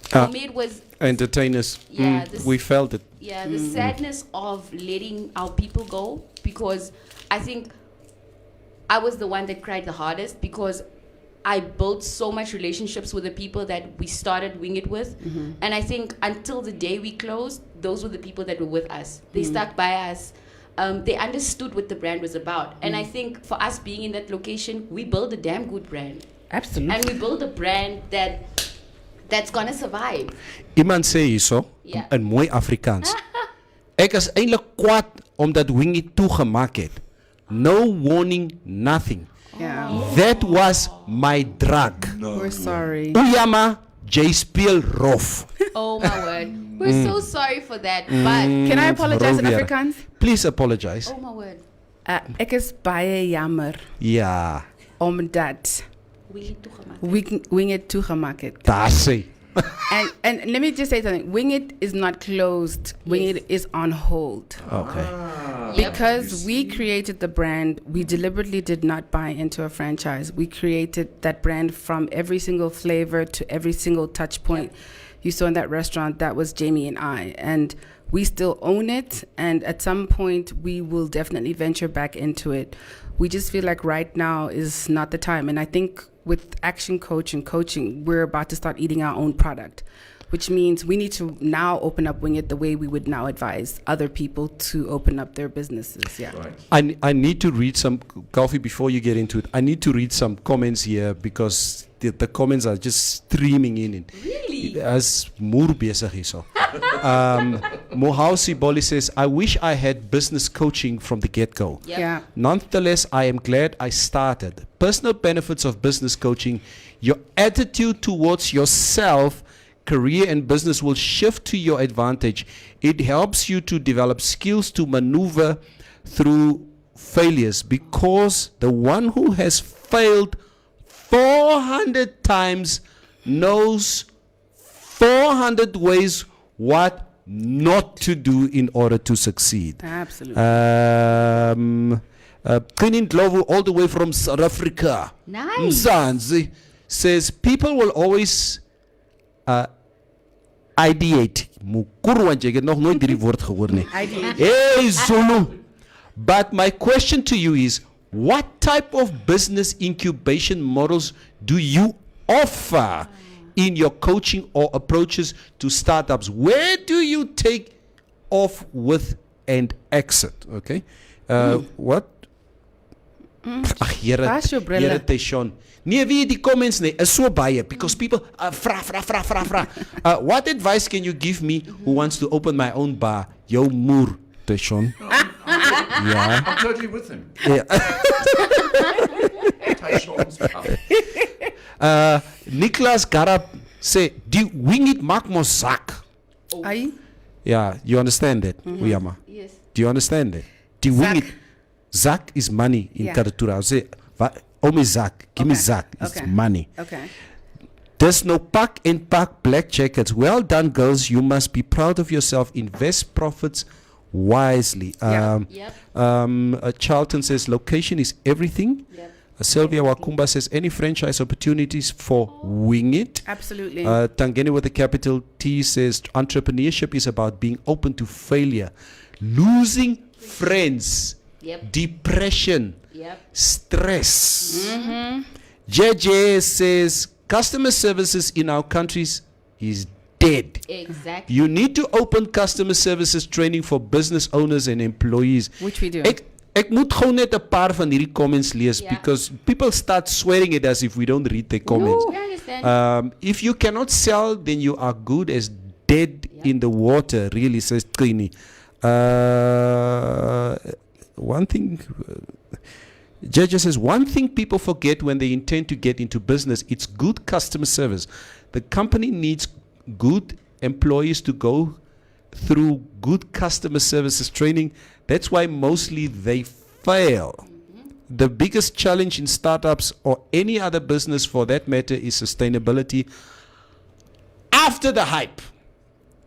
for me, it was entertainers. Yeah, We felt it. yeah, the sadness of letting our people go, because I think I was the one that cried the hardest, because I built so much relationships with the people that we started Wing It with. And I think until the day we closed, those were the people that were with us. They stuck by us. They understood what the brand was about. And I think for us being in that location, we built a damn good brand. Absolutely. And we built a brand that's gonna survive. Iemand sê hierso, Ja. in mooi Afrikaans. Ek is eintlik kwaad omdat Wing It toegemaak het. No warning, nothing. Yeah. That was my drug. We're sorry. Uyama, jy speel rof. Oh my word. We're so sorry for that. But Can I apologize in Robier. Afrikaans? Please apologize. oh my word. Ek is baie jammer Ja, omdat We toegemaak. Wing It toegemaak het. daar sê. And let me just say something. Wing It is not closed. Wing It is on hold. Okay. Because we created the brand, we deliberately did not buy into a franchise. We created that brand from every single flavor to every single touch point you saw in that restaurant. That was Jamie and I. And we still own it. And at some point, we will definitely venture back into it. We just feel like right now is not the time. And I think with Action Coach and coaching, we're about to start eating our own product, which means we need to now open up Wing It the way we would now advise other people to open up their businesses. Yeah. Right. I need to read some, Coffee, before you get into it, I need to read some comments here because the comments are just streaming in. Really? As moer besig hierso. Mohausi Boli says, I wish I had business coaching from the get-go. Yep. Yeah. Nonetheless, I am glad I started. Personal benefits of business coaching: your attitude towards yourself, career, and business will shift to your advantage. It helps you to develop skills to maneuver through failures, because the one who has failed 400 times knows 400 ways what not to do in order to succeed. Absolutely. Cleaning Glovo, all the way from South Africa. Nice. Mzansi says people will always ideate. Mukuru wanje, ek het nog nooit hierdie woord gehoor nie. Ideate. Hey Zulu. But my question to you is, what type of business incubation models do you offer in your coaching or approaches to startups? Where do you take off with and exit? Okay. What? Ag Here, Waar is jou brille? Here Teshon. Nee, wie die comments nee, is so baie because people fra. What advice can you give me who wants to open my own bar? Jou moer, Teshon. Ja. I'm totally with him. Ja. Niklas Garab sê die wing it maak mos zak. Ai? Yeah, you understand that, Uyama? Yes. Do you understand that? Die wing Zak. it. Zak is money in Yeah. Karatura. Say, me zak, give me Okay. zak. It's Okay. money. Okay. There's no pack and pack black jackets. Well done, girls. You must be proud of yourself. Invest profits wisely. Yeah. Charlton says location is everything. Yep. Sylvia Wakumba says any franchise opportunities for Wing It. Absolutely. Tangeni with a capital T says entrepreneurship is about being open to failure, losing friends, Yep. depression, Yep. stress. JJ says customer services in our countries is dead. Exactly. You need to open customer services training for business owners and employees. Which we do. Ek moet gou net 'n paar van hierdie comments lees Yeah. because people start swearing at us if we don't read the comments. I understand. If you cannot sell, then you are good as dead in the water, really, says Trini. One thing, Judge says, one thing people forget when they intend to get into business, it's good customer service. The company needs good employees to go through good customer services training. That's why mostly they fail. The biggest challenge in startups or any other business for that matter is sustainability after the hype.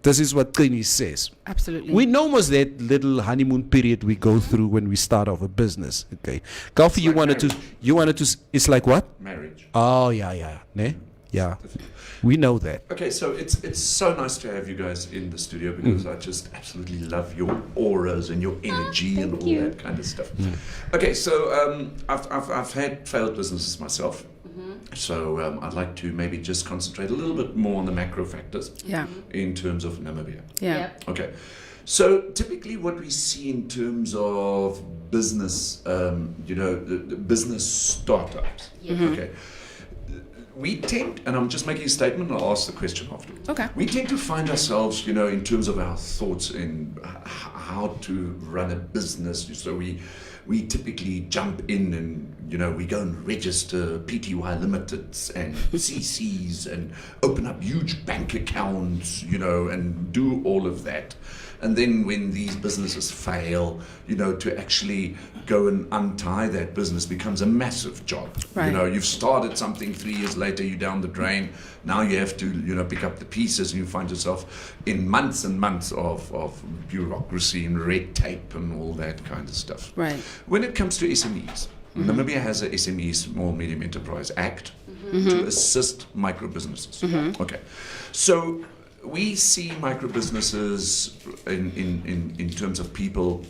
This is what Trini says. Absolutely. We know most that little honeymoon period we go through when we start off a business. Okay. Coffee, you wanted to, it's like what? Marriage. Oh, yeah. Ne? Yeah. We know that. Okay, so it's so nice to have you guys in the studio because I just absolutely love your auras and your energy and all that kind of stuff. Okay, so I've had failed businesses myself. So I'd like to maybe just concentrate a little bit more on the macro factors Yeah. in terms of Namibia. Yeah. Yep. Okay, so typically what we see in terms of business, the business startups. Okay, we tend, and I'm just making a statement, and I'll ask the question after. Okay. We tend to find ourselves, in terms of our thoughts in how to run a business. So we typically jump in and, we go and register PTY Limiteds and CCs and open up huge bank accounts, and do all of that. And then when these businesses fail, to actually go and untie that business becomes a massive job. Right. You've started something 3 years later, you're down the drain. Now you have to, pick up the pieces and you find yourself in months and months of bureaucracy and red tape and all that kind of stuff. Right. When it comes to SMEs, Namibia has a SME, Small Medium Enterprise Act, to assist micro businesses. Okay. So we see micro businesses in terms of people,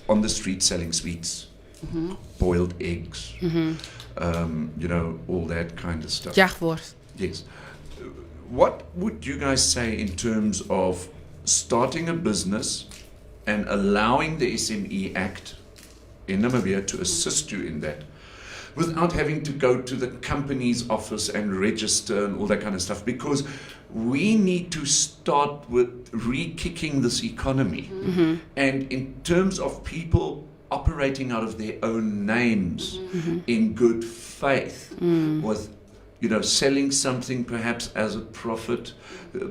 on the street selling sweets, boiled eggs, all that kind of stuff. Jagworst. Yes. What would you guys say in terms of starting a business and allowing the SME Act in Namibia to assist you in that without having to go to the company's office and register and all that kind of stuff? Because we need to start with re-kicking this economy. And in terms of people operating out of their own names in good faith with selling something perhaps as a profit,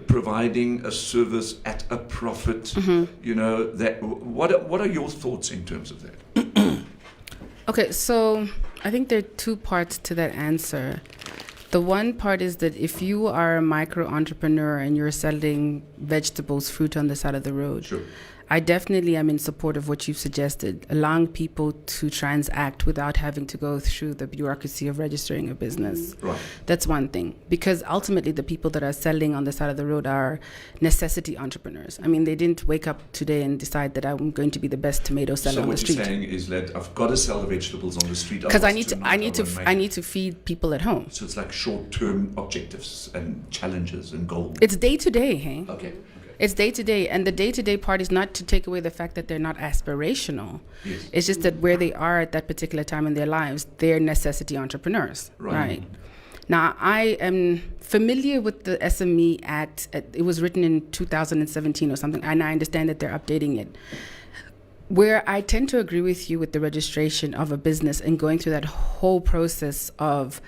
providing a service at a profit, that what are your thoughts in terms of that? Okay, so I think there are two parts to that answer. The one part is that if you are a micro entrepreneur and you're selling vegetables, fruit on the side of the road, Sure. I definitely am in support of what you've suggested, allowing people to transact without having to go through the bureaucracy of registering a business. Right. That's one thing, because ultimately the people that are selling on the side of the road are necessity entrepreneurs. I mean, they didn't wake up today and decide that I'm going to be the best tomato seller So on the what street. you're saying is that I've got to sell the vegetables on the street Because I otherwise need to feed people at home. So it's like short-term objectives and challenges and goals. It's day to day, hey? Okay. It's day to day, and the day to day part is not to take away the fact that they're not aspirational. Yes. It's just that where they are at that particular time in their lives, they're necessity entrepreneurs. Right. Now, I am familiar with the SME Act. It was written in 2017 or something, and I understand that they're updating it. Where I tend to agree with you with the registration of a business and going through that whole process of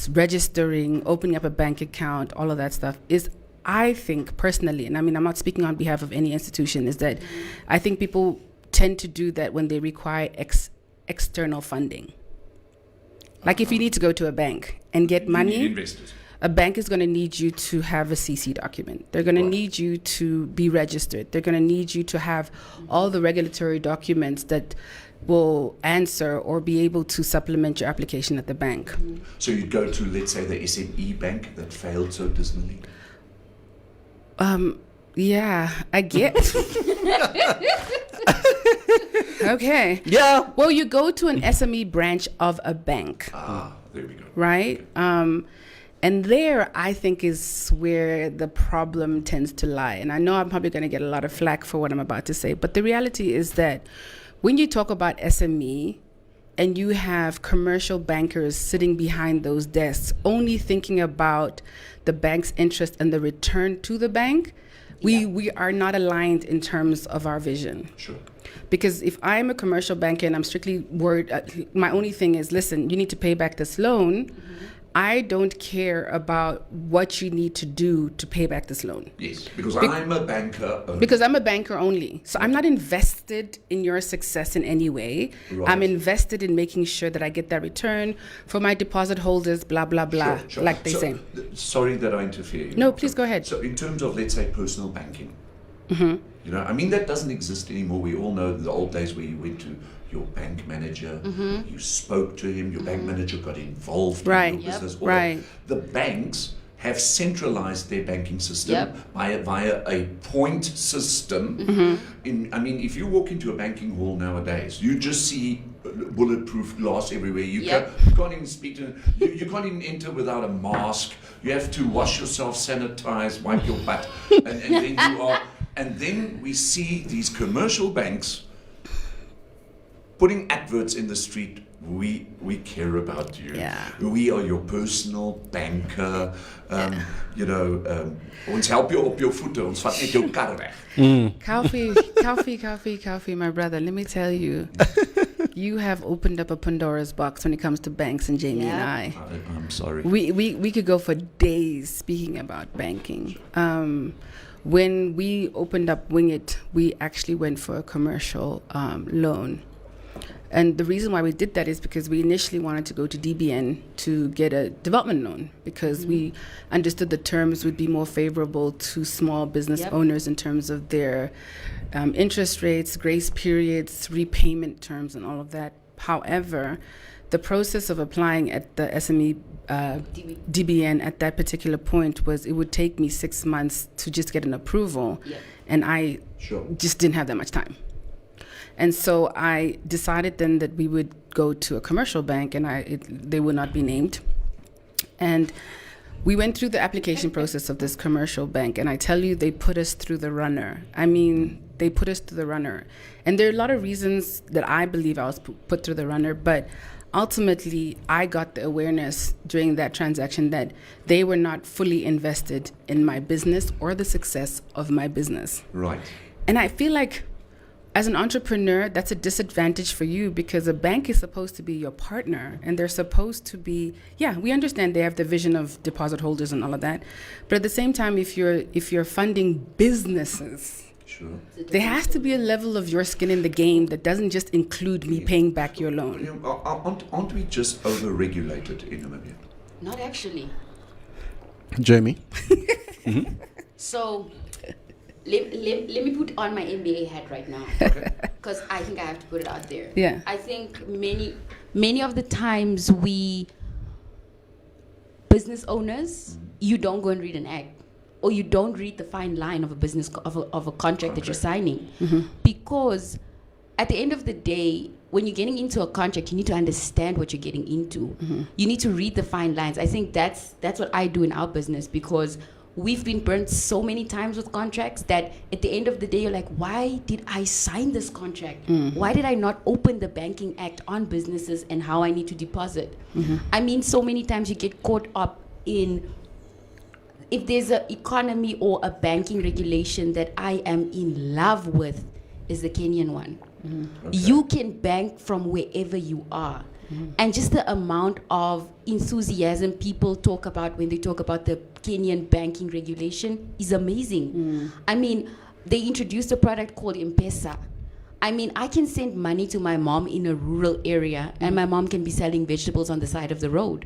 registering, opening up a bank account, all of that stuff is, I think personally, and I mean, I'm not speaking on behalf of any institution, is that I think people tend to do that when they require external funding. Like if you need to go to a bank and get money, a bank is going to need you to have a CC document. They're going to need you to be registered. They're going to need you to have all the regulatory documents that will answer or be able to supplement your application at the bank. So you'd go to, let's say, the SME bank that failed so dismally? Yeah, I get. Okay. Yeah. Well, you go to an SME branch of a bank. There we go. Right? And there, I think, is where the problem tends to lie. And I know I'm probably going to get a lot of flack for what I'm about to say, but the reality is that when you talk about SME and you have commercial bankers sitting behind those desks only thinking about the bank's interest and the return to the bank, we are not aligned in terms of our vision. Sure. Because if I'm a commercial banker and I'm strictly worried, my only thing is, listen, you need to pay back this loan. I don't care about what you need to do to pay back this loan. Yes, because I'm a banker only. Because I'm a banker only. So I'm not invested in your success in any way. Right. I'm invested in making sure that I get that return for my deposit holders, blah, blah, blah, Sure. like they say. Sorry that I interfere. No, please go ahead. So in terms of, let's say, personal banking, you know, I mean, that doesn't exist anymore. We all know the old days where you went to your bank manager, you spoke to him, your bank manager got involved in your business. Right. The banks have centralized their banking system via a point system. I mean, if you walk into a banking hall nowadays, you just see bulletproof glass everywhere. You can't even speak to you can't even enter without a mask. You have to wash yourself, sanitize, wipe your butt, and then you are. And then we see these commercial banks putting adverts in the street. We care about you. We are your personal banker. You know, ons help jou op jou voete. Ons vat net jou kar weg. Coffee, my brother. Let me tell you, you have opened up a Pandora's box when it comes to banks, and Jamie and I. I'm sorry. We could go for days speaking about banking. When we opened up Wing It, we actually went for a commercial loan. And the reason why we did that is because we initially wanted to go to DBN to get a development loan because we understood the terms would be more favorable to small business owners in terms of their interest rates, grace periods, repayment terms, and all of that. However, the process of applying at the SME DBN at that particular point was it would take me 6 months to just get an approval, and I just didn't have that much time. And so I decided then that we would go to a commercial bank, and they would not be named. And we went through the application process of this commercial bank, and I tell you, they put us through the runner. I mean, they put us through the runner. And there are a lot of reasons that I believe I was put through the runner, but ultimately, I got the awareness during that transaction that they were not fully invested in my business or the success of my business. Right. And I feel like as an entrepreneur, that's a disadvantage for you because a bank is supposed to be your partner and they're supposed to be, we understand they have the vision of deposit holders and all of that. But at the same time, if you're funding businesses, there has to be a level of your skin in the game that doesn't just include me paying back your loan. Aren't we just over-regulated in Namibia? Not actually. Jamie? So let me put on my MBA hat right now, because I think I have to put it out there. Yeah. I think many of the times business owners, you don't go and read an act, or you don't read the fine line of a business of a contract that you're signing, because at the end of the day, when you're getting into a contract, you need to understand what you're getting into. You need to read the fine lines. I think that's what I do in our business, because we've been burnt so many times with contracts that at the end of the day, you're like, why did I sign this contract? Why did I not open the Banking Act on businesses and how I need to deposit? I mean, so many times you get caught up in, if there's an economy or a banking regulation that I am in love with, is the Kenyan one. You can bank from wherever you are. And just the amount of enthusiasm people talk about when they talk about the Kenyan banking regulation is amazing. I mean, they introduced a product called M-Pesa. I mean, I can send money to my mom in a rural area, and my mom can be selling vegetables on the side of the road.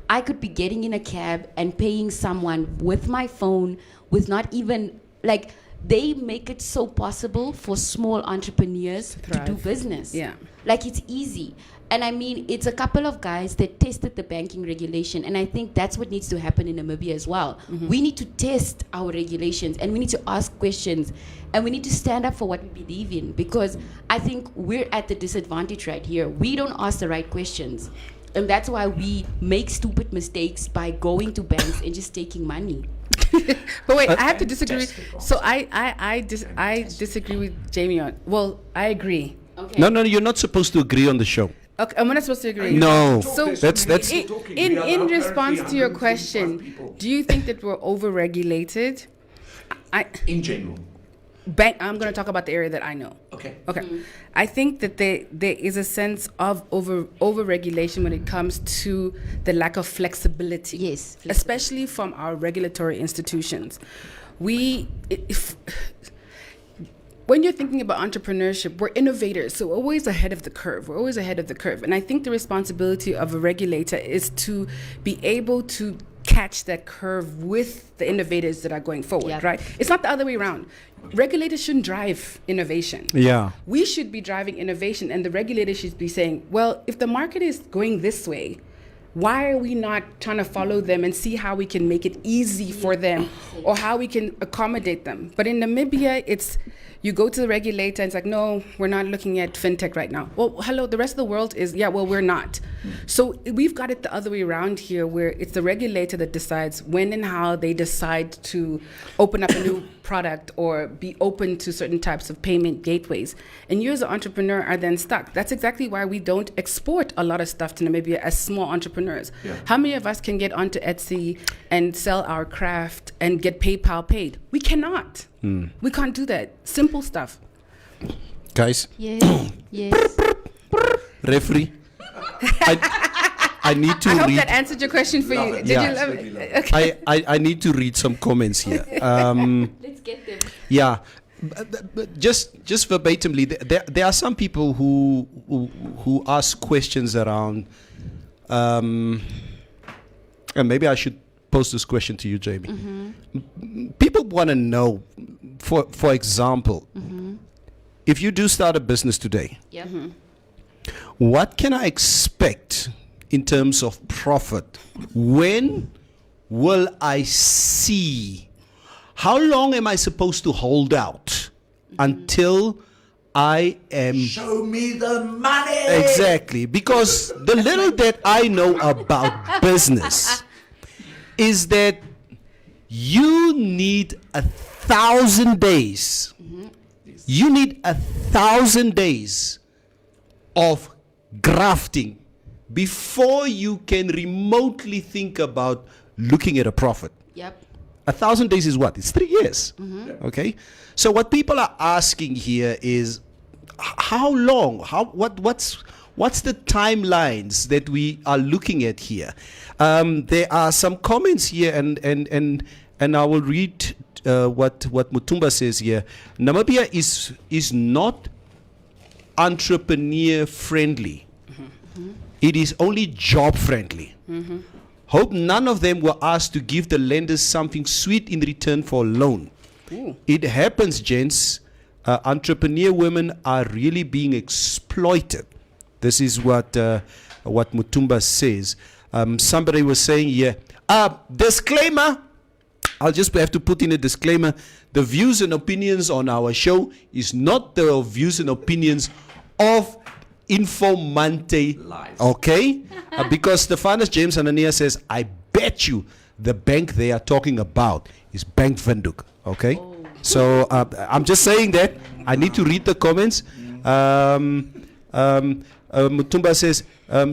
I could be getting in a cab and paying someone with my phone, with not even, like, they make it so possible for small entrepreneurs to do business. Yeah. Like, it's easy. And I mean, it's a couple of guys that tested the banking regulation, and I think that's what needs to happen in Namibia as well. We need to test our regulations, and we need to ask questions, and we need to stand up for what we believe in, because I think we're at the disadvantage right here. We don't ask the right questions, and that's why we make stupid mistakes by going to banks and just taking money. But wait, I have to disagree. So I disagree with Jamie on. Well, I agree. Okay. No, you're not supposed to agree on the show. Okay, I'm not supposed to agree. No, So that's in response to your question, do you think that we're overregulated? In general. I'm going to talk about the area that I know. Okay. I think that there is a sense of overregulation when it comes to the lack of flexibility. Yes, Especially from our regulatory institutions. When you're thinking about entrepreneurship, we're innovators, so we're always ahead of the curve. And I think the responsibility of a regulator is to be able to catch that curve with the innovators that are going forward, right? It's not the other way around. Regulators shouldn't drive innovation. Yeah. We should be driving innovation, and the regulator should be saying, well, if the market is going this way, why are we not trying to follow them and see how we can make it easy for them or how we can accommodate them? But in Namibia, it's you go to the regulator and it's like, no, we're not looking at fintech right now. Well, hello, the rest of the world is, we're not. So we've got it the other way around here, where it's the regulator that decides when and how they decide to open up a new product or be open to certain types of payment gateways. And you as an entrepreneur are then stuck. That's exactly why we don't export a lot of stuff to Namibia as small entrepreneurs. Yeah. How many of us can get onto Etsy and sell our craft and get PayPal paid? We cannot. We can't do that. Simple stuff. Guys. Yes. Referee. I need to I hope read. that answered your question for you. Did you love it? Okay. I need to read some comments here. Let's get them. Yeah. But just verbatimly, there are some people who ask questions around, and maybe I should pose this question to you, Jamie. People want to know, for example, if you do start a business today, what can I expect in terms of profit? When will I see? How long am I supposed to hold out until I am... Show me the money! Exactly. Because the little that I know about business is that you need 1,000 days. You need 1,000 days of grafting before you can remotely think about looking at a profit. Yep. 1,000 days is what? It's 3 years. Okay. So what people are asking here is, how long? What's the timelines that we are looking at here? There are some comments here, and I will read what Mutumba says here. Namibia is not entrepreneur friendly. It is only job friendly. Hope none of them were asked to give the lenders something sweet in return for a loan. It happens, gents. Entrepreneur women are really being exploited. This is what Mutumba says. Somebody was saying here, disclaimer. I'll just have to put in a disclaimer. The views and opinions on our show is not the views and opinions of Informanté. Lies. Okay? Because Stephanus James Anania says, I bet you the bank they are talking about is Bank Windhoek. Okay, so I'm just saying that. I need to read the comments. Mutumba says,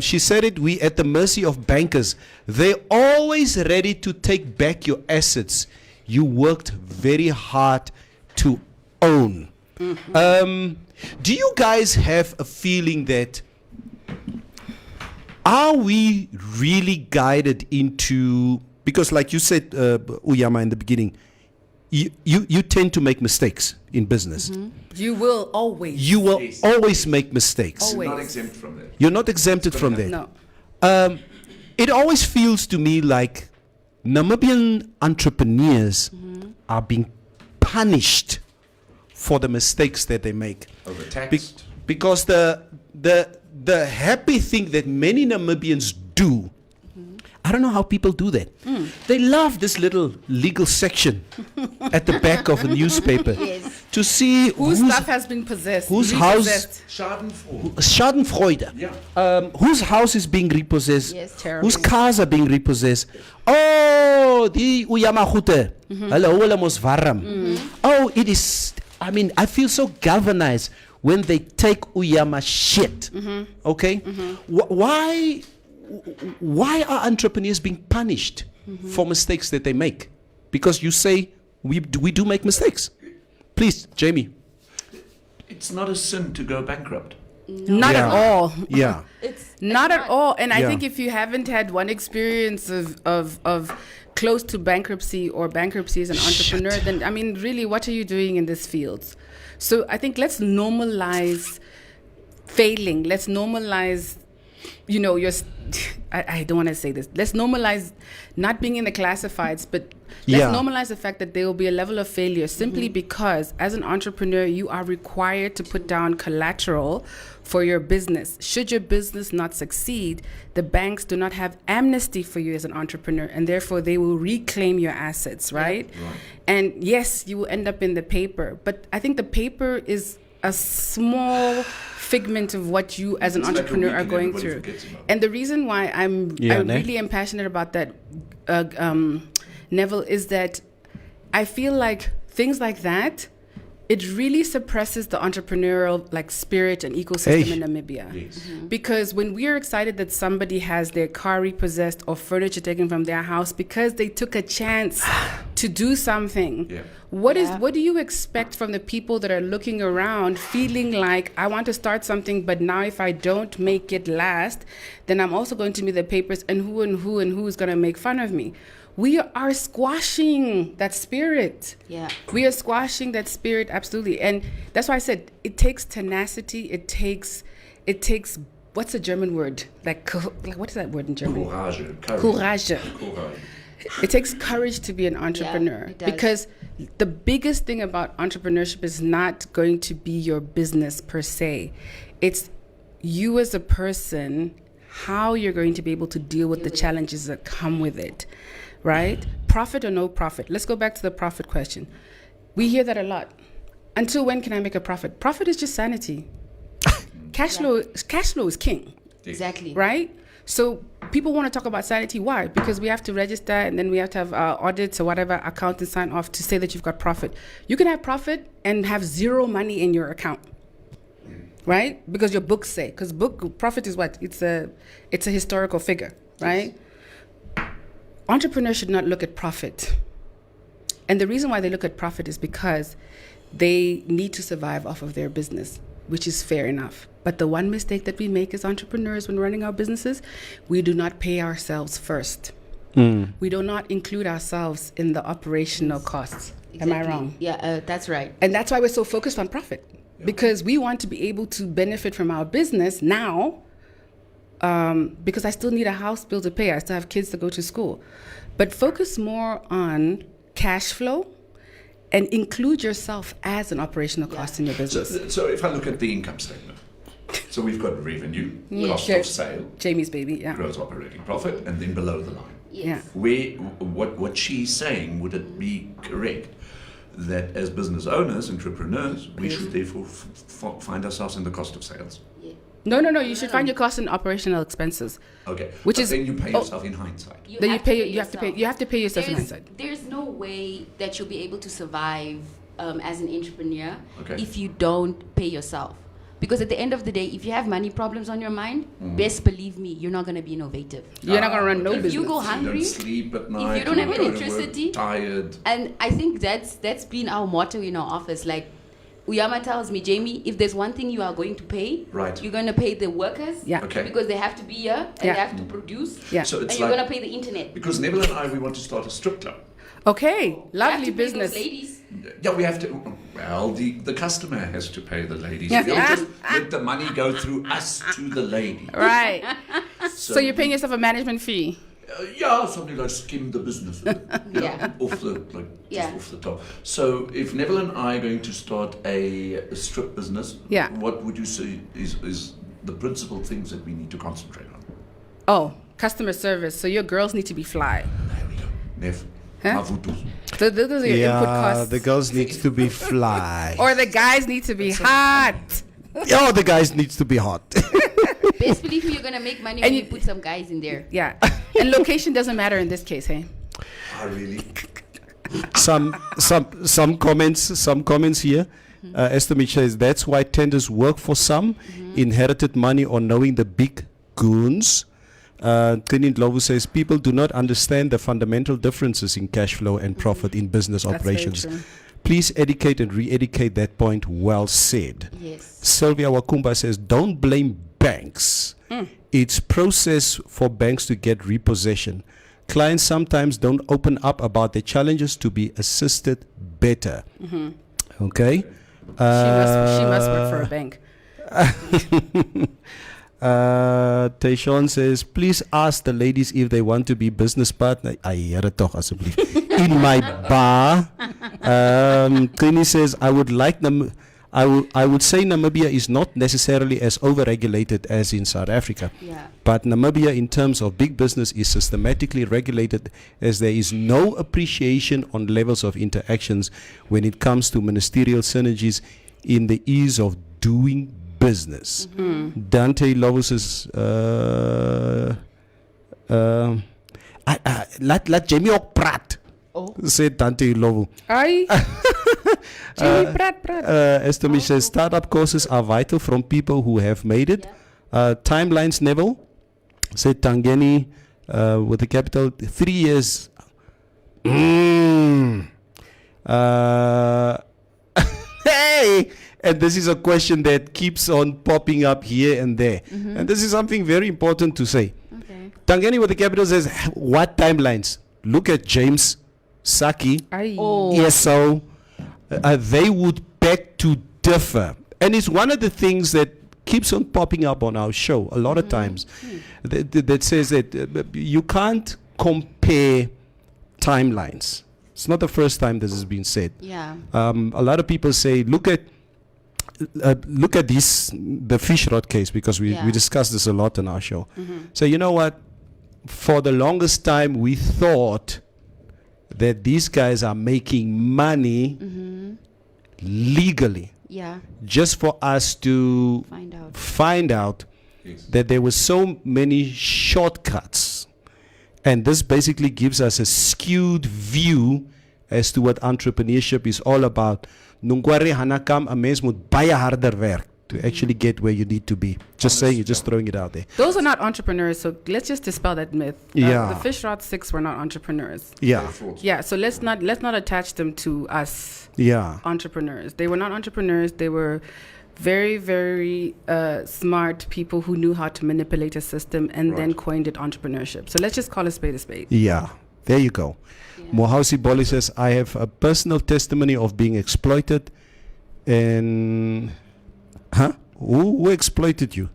she said it, we at the mercy of bankers. They're always ready to take back your assets you worked very hard to own. Do you guys have a feeling that, are we really guided into, because like you said, Uyama, in the beginning, you tend to make mistakes in business. You will always. You will always make mistakes. Always. You're not exempt from that. You're not exempted from that. No. It always feels to me like Namibian entrepreneurs are being punished for the mistakes that they make. Overtaxed. Because the happy thing that many Namibians do, I don't know how people do that. They love this little legal section at the back of a newspaper to see whose stuff has been possessed. Whose house, Schadenfreude. Whose house is being repossessed. Yes, terrible. Whose cars are being repossessed. Oh, die Uyamagute. Hulle mos warm. Oh, it is, I mean, I feel so galvanized when they take Uyama shit. Okay? Why are entrepreneurs being punished for mistakes that they make? Because you say we do make mistakes. Please, Jamie. It's not a sin to go bankrupt. Not at all. Yeah. Not at all. And I Yeah. think if you haven't had one experience of close to bankruptcy or bankruptcy as an entrepreneur, then I mean, really, what are you doing in this field? So I think let's normalize failing. Let's normalize, you know, I don't want to say this. Let's normalize not being in the classifieds, but let's normalize the fact that there will be a level of failure simply because as an entrepreneur, you are required to put down collateral for your business. Should your business not succeed, the banks do not have amnesty for you as an entrepreneur, and therefore they will reclaim your assets, right? And yes, you will end up in the paper, but I think the paper is a small figment of what you as an entrepreneur are going through. And the reason why I really am passionate about that, Neville, is that I feel like things like that, it really suppresses the entrepreneurial like spirit and ecosystem in Namibia. Because when we are excited that somebody has their car repossessed or furniture taken from their house because they took a chance to do something, what do you expect from the people that are looking around feeling like, I want to start something, but now if I don't make it last, then I'm also going to be the papers and who is going to make fun of me. We are squashing that spirit. We are squashing that spirit, absolutely. And that's why I said it takes tenacity. It takes what's the German word? Like what is that word in German? Courage. It takes courage to be an entrepreneur, because the biggest thing about entrepreneurship is not going to be your business per se. It's you as a person, how you're going to be able to deal with the challenges that come with it. Right? Profit or no profit? Let's go back to the profit question. We hear that a lot. Until when can I make a profit? Profit is just sanity. Cash flow is king. Exactly. Right? So people want to talk about sanity. Why? Because we have to register and then we have to have audits or whatever, accountants sign off to say that you've got profit. You can have profit and have zero money in your account. Right? Because your books say. Because profit is what? It's a historical figure. Right? Entrepreneurs should not look at profit. And the reason why they look at profit is because they need to survive off of their business, which is fair enough. But the one mistake that we make as entrepreneurs when running our businesses, we do not pay ourselves first. We do not include ourselves in the operational costs. Am I wrong? Yeah, that's right. And that's why we're so focused on profit. Because we want to be able to benefit from our business now, because I still need a house bill to pay. I still have kids to go to school. But focus more on cash flow and include yourself as an operational cost in your business. So if I look at the income statement, so we've got revenue, cost of sale, Jamie's baby, gross operating profit, and then below the line. Yes. What she's saying, would it be correct that as business owners, entrepreneurs, we should therefore find ourselves in the cost of sales? No. You should find your cost and operational expenses. Okay. Which But is then you pay yourself in hindsight. Then you have to pay. You have to pay yourself in hindsight. There's no way that you'll be able to survive as an entrepreneur Okay. if you don't pay yourself. Because at the end of the day, if you have money problems on your mind, best believe me, you're not going to be innovative. You're not going to run no If business. you go You hungry, don't sleep at night. if you don't have go to work electricity, tired. and I think that's been our motto in our office. Like Uyama tells me, Jamie, if there's one thing you are going to pay, Right. you're going to pay the workers, Yeah. Okay. because they have to be here and Yeah. they have to produce, Yeah. So and it's you're like, going to pay the internet. because Neville and I, we want to start a strip club. Okay, You have lovely to pay those business. ladies. Yeah, we have to. Well, the customer has to pay the ladies. Yeah. We'll just let the money go through us to the lady. Right. So you're paying yourself a management fee. Yeah, something like skim the business, Yeah. off the Yeah. just off the top. So if Neville and I are going to start a strip business, Yeah. what would you say is the principal things that we need to concentrate on? Oh, customer service. So your girls need to be fly. There we go, Nev. Huh? Mavutu. So those are your input costs. the girls need to be fly. Or the guys need to be hot. Oh, the guys needs to be hot. Best believe me, you're going to make money And when you- you put some guys in there. Yeah. And location doesn't matter in this case, hey? Ah, really? some comments here. Esther Mitchell says that's why tenders work for some, inherited money or knowing the big goons. Tinin Lovu says people do not understand the fundamental differences in cash flow and profit in business That's very operations. true. Please educate and re-educate that point. Well said. Yes. Sylvia Wakumba says don't blame banks. It's process for banks to get repossession. Clients sometimes don't open up about their challenges to be assisted better. Okay. She must work for a bank. Tayshawn says, please ask the ladies if they want to be business partner. In my bar. Trini says, I would say Namibia is not necessarily as overregulated as in South Africa. Yeah. But Namibia, in terms of big business, is systematically regulated as there is no appreciation on levels of interactions when it comes to ministerial synergies in the ease of doing business. Dante Lovus is laat Jamie ook praat. Said Dante Lovu. Ai. Jamie, praat. Esther says startup courses are vital from people who have made it. Timelines, Neville. Said Tangeni with the capital 3 years. Hey! And this is a question that keeps on popping up here and there. And this is something very important to say. Okay. Tangeni with the capital says, what timelines? Look at James Saki. Ai. ESO. They would beg to differ. And it's one of the things that keeps on popping up on our show a lot of times that says that you can't compare timelines. It's not the first time this has been said. Yeah. A lot of people say, look at this, the fish rod case, because we discussed this a lot on our show. So you know what? For the longest time, we thought that these guys are making money legally, Yeah. just for us to find out that there were so many shortcuts. And this basically gives us a skewed view as to what entrepreneurship is all about. Nungwari hanakam, a mens moet baie harder werk to actually get where you need to be. Just saying, you're just throwing it out there. Those are not entrepreneurs, so let's just dispel that myth. Yeah. The Fish Rod 6 were not entrepreneurs. Yeah. Yeah, so let's not attach them to us Yeah. entrepreneurs. They were not entrepreneurs. They were very, very smart people who knew how to manipulate a system and then coined it entrepreneurship. So let's just call a spade a spade. Yeah. There you go. Mohausi Boli says, I have a personal testimony of being exploited and... Huh? Who exploited you?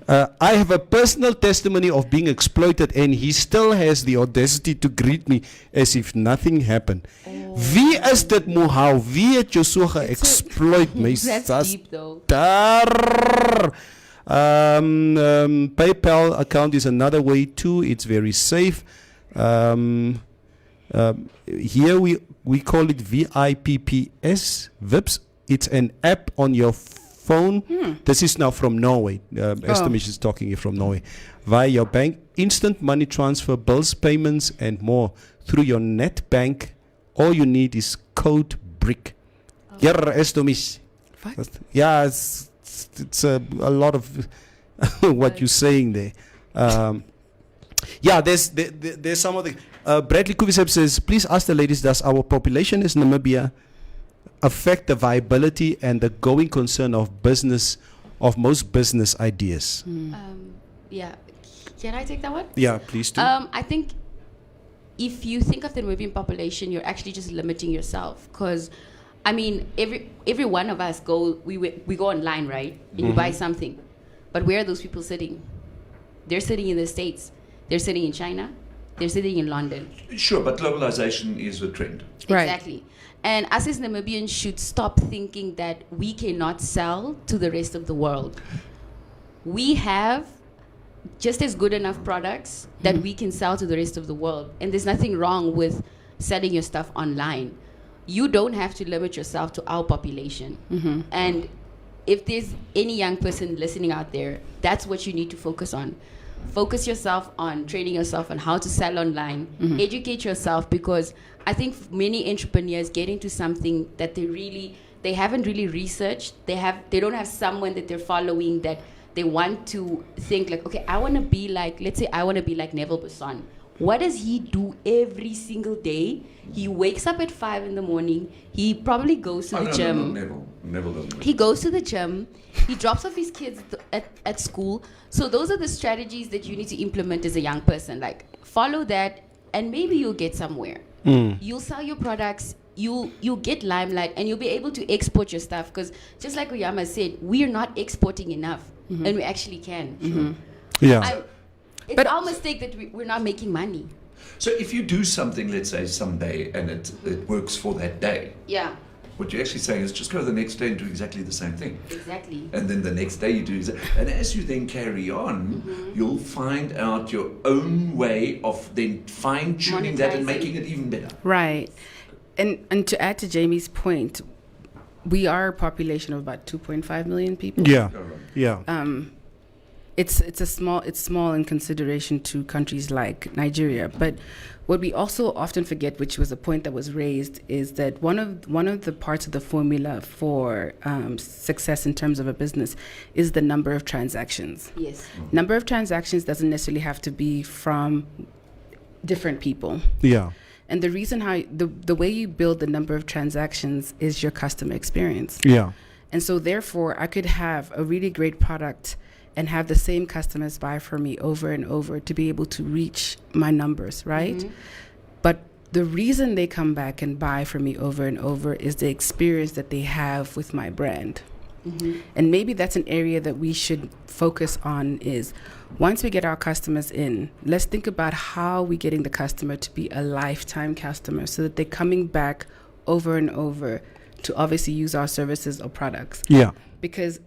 I have a personal testimony of being exploited and he still has the audacity to greet me as if nothing happened. Wie is dit Mohau? Wie het jou so ge-exploit, my That's deep though. PayPal account is another way too. It's very safe. Here we call it VIPPS, VIPS. It's an app on your phone. This is now from Norway. Estemish is talking here from Norway. Via your bank, instant money transfer, bills, payments, and more through your net bank. All you need is code BRIC. Yeah, Estemish. Yeah, it's a lot of what you're saying there. Yeah, there's some of the. Bradley Kuvisep says, please ask the ladies, does our population as Namibia affect the viability and the going concern of most business ideas? Yeah, can I take that one? Yeah, please do. I think if you think of the Namibian population, you're actually just limiting yourself, because I mean, every one of us we go online, right? And you buy something, but where are those people sitting? They're sitting in the States. They're sitting in China. They're sitting in London. Sure, but globalization is a trend. Exactly. And us as Namibians should stop thinking that we cannot sell to the rest of the world. We have just as good enough products that we can sell to the rest of the world. And there's nothing wrong with selling your stuff online. You don't have to limit yourself to our population. And if there's any young person listening out there, that's what you need to focus on. Focus yourself on training yourself on how to sell online. Educate yourself, because I think many entrepreneurs get into something that they haven't really researched. They don't have someone that they're following that they want to think like, okay, I want to be like, let's say I want to be like Neville Besson. What does he do every single day? He wakes up at 5 in the morning. He probably goes to the gym. Neville doesn't. He goes to the gym. He drops off his kids at school. So those are the strategies that you need to implement as a young person. Like, follow that, and maybe you'll get somewhere. You'll sell your products. You'll get limelight, and you'll be able to export your stuff. Because just like Uyama said, we are not exporting enough, and we actually can. Yeah. It's our mistake that we're not making money. So if you do something, let's say someday, and it works for that day, what you're actually saying is just go the next day and do exactly the same thing. Exactly. And then the next day you do and as you then carry on, you'll find out your own way of then fine-tuning that and making it even better. Right. And to add to Jamie's point, we are a population of about 2.5 million people. Yeah. It's small in consideration to countries like Nigeria. But what we also often forget, which was a point that was raised, is that one of the parts of the formula for success in terms of a business is the number of transactions. Yes. Number of transactions doesn't necessarily have to be from different people. Yeah. And the reason how the way you build the number of transactions is your customer experience. Yeah. And so therefore I could have a really great product and have the same customers buy from me over and over to be able to reach my numbers, right? But the reason they come back and buy from me over and over is the experience that they have with my brand. And maybe that's an area that we should focus on, is once we get our customers in, let's think about how we're getting the customer to be a lifetime customer so that they're coming back over and over to obviously use our services or products. Yeah. Because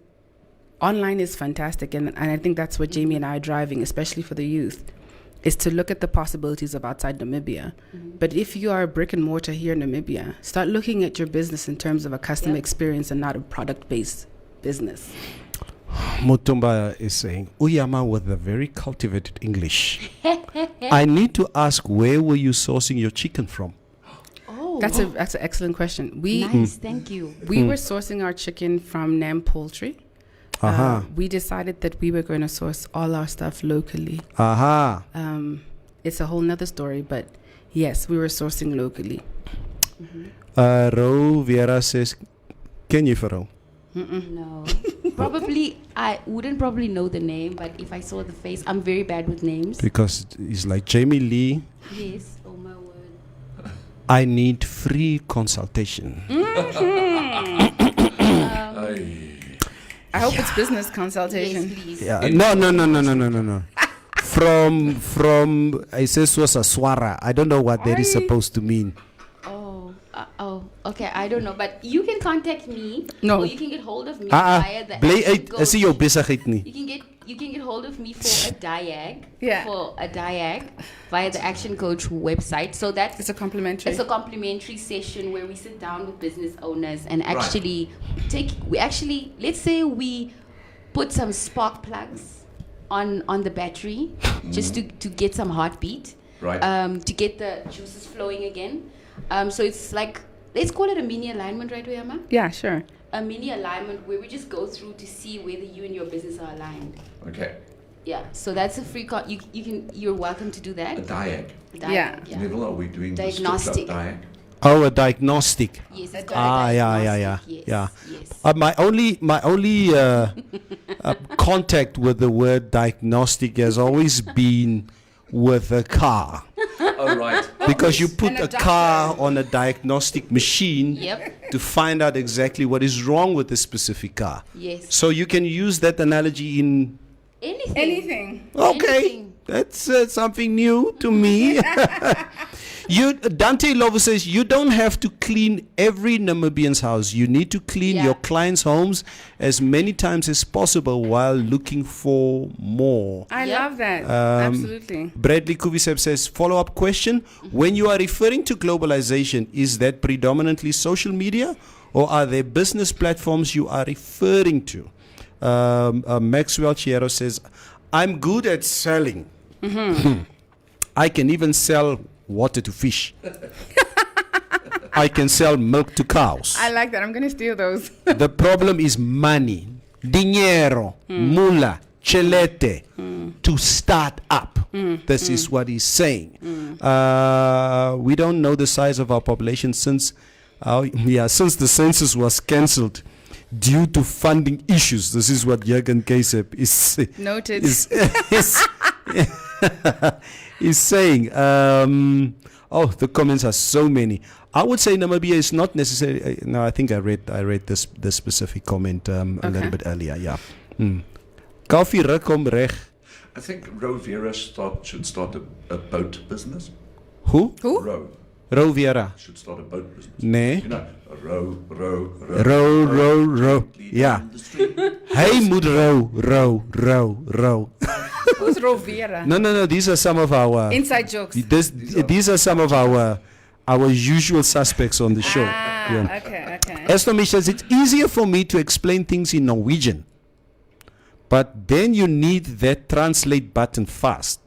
online is fantastic, and I think that's what Jamie and I are driving, especially for the youth, is to look at the possibilities of outside Namibia. But if you are a brick and mortar here in Namibia, start looking at your business in terms of a customer experience and not a product-based business. Mutumba is saying, Uyama with a very cultivated English. I need to ask, where were you sourcing your chicken from? That's an excellent question. Nice, thank you. We were sourcing our chicken from Nam Poultry. We decided that we were going to source all our stuff locally. It's a whole nother story, but yes, we were sourcing locally. Ro Vera says, ken je Ro? No. I wouldn't probably know the name, but if I saw the face, I'm very bad with names. Because it's like Jamie Lee. Yes, oh my word. I need free consultation. I hope it's business consultation. Yes, please. Yeah. No. From I say Swara. I don't know what that is supposed to mean. Okay, I don't know, but you can contact me. No. Or you can get hold of me via the Bly Action uit, Coach. is nie jou besigheid nie. You can get hold of me for a diag. Yeah. For a diag via the Action Coach website. So that's It's a complimentary. It's a complimentary session where we sit down with business owners and actually let's say we put some spark plugs on the battery just to get some heartbeat. Right. To get the juices flowing again. So it's like, let's call it a mini alignment, right, Uyama? Yeah, sure. A mini alignment where we just go through to see whether you and your business are aligned. Okay. Yeah, so that's a free you're welcome to do that. A diag. Yeah. Neville, are we doing Diagnostic. the diag? Oh, a diagnostic. Yes, it's Yeah. Yes. My only contact with the word diagnostic has always been with a car. Oh, right. Because you And put a a doctor. car on a diagnostic machine Yep. to find out exactly what is wrong with the specific car. Yes. So you can use that analogy in. Anything. Okay, Anything. that's something new to me. Dante Lover says you don't have to clean every Namibian's house. You need to clean Yeah. your clients' homes as many times as possible while looking for more. I Yep. love that. Absolutely. Bradley Kuvisep says, follow-up question. When you are referring to globalization, is that predominantly social media or are there business platforms you are referring to? Maxwell Chiero says, I'm good at selling. I can even sell water to fish. I can sell milk to cows. I like that. I'm going to steal those. The problem is money, dinero, mula, chelete, to start up. This is what he's saying. We don't know the size of our population since the census was cancelled due to funding issues. This is what Jürgen Kasep is Noted. is saying. The comments are so many. I would say Namibia is not necessarily. No, I think I read this specific comment a little bit earlier. Yeah. Koffie Rukom reg. I think Ro Vera should start a boat business. Who? Ro Vera. Should start a boat business. Nee. You know, row. Row. Yeah. Down the street. Hy moet row. Who's Rovera? No. These are some of our Inside jokes. These are some of our usual suspects on the show. Okay. Estomie says it's easier for me to explain things in Norwegian, but then you need that translate button fast.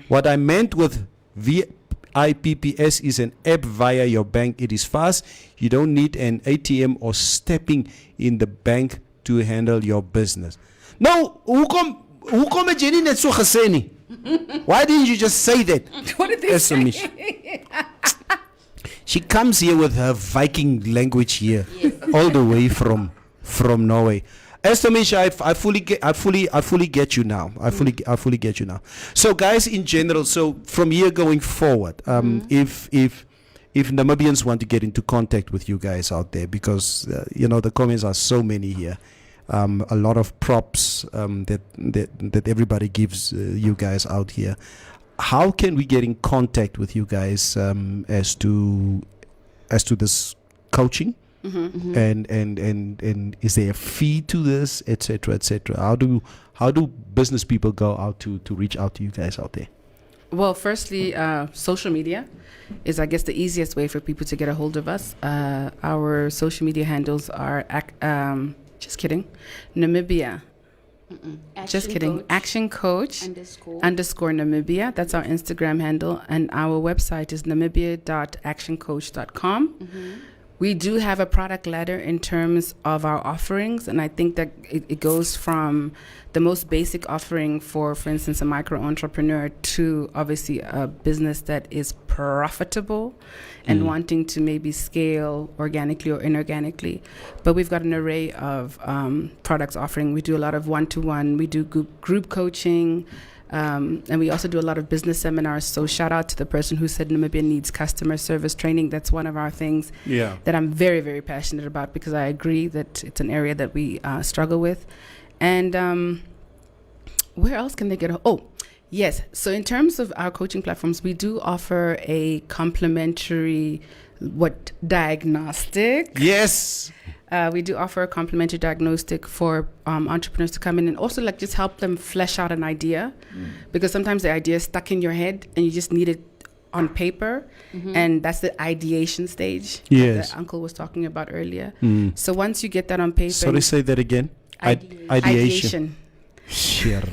What I meant with VIPPS is an app via your bank. It is fast. You don't need an ATM or stepping in the bank to handle your business. No, hoekom het jy nie net so gesê nie? Why didn't you just say that? What did they Estomie. say? She comes here with her Viking language here, all the way from Norway. Estamisha, I fully get you now. I fully get you now. So, guys, in general, so from here going forward, if Namibians want to get into contact with you guys out there, because the comments are so many here, a lot of props that everybody gives you guys out here. How can we get in contact with you guys as to this coaching? And is there a fee to this, etc.? How do business people go out to reach out to you guys out there? Well, firstly, social media is, I guess, the easiest way for people to get a hold of us. Our social media handles are just kidding, Namibia. Just kidding. Action Coach underscore Namibia. That's our Instagram handle. And our website is namibia.actioncoach.com. We do have a product ladder in terms of our offerings. And I think that it goes from the most basic offering for instance, a micro entrepreneur to obviously a business that is profitable and wanting to maybe scale organically or inorganically. But we've got an array of products offering. We do a lot of one-to-one. We do group coaching. And we also do a lot of business seminars. So shout out to the person who said Namibia needs customer service training. That's one of our things that I'm very, very passionate about, because I agree that it's an area that we struggle with. And where else can they get? Yes. So in terms of our coaching platforms, we do offer a complimentary what diagnostic. Yes. We do offer a complimentary diagnostic for entrepreneurs to come in and also like just help them flesh out an idea, because sometimes the idea is stuck in your head and you just need it on paper, and that's the ideation stage Yes. that Uncle was talking about earlier. So once you get that on paper, Sorry, say that again. Ideation. Sure.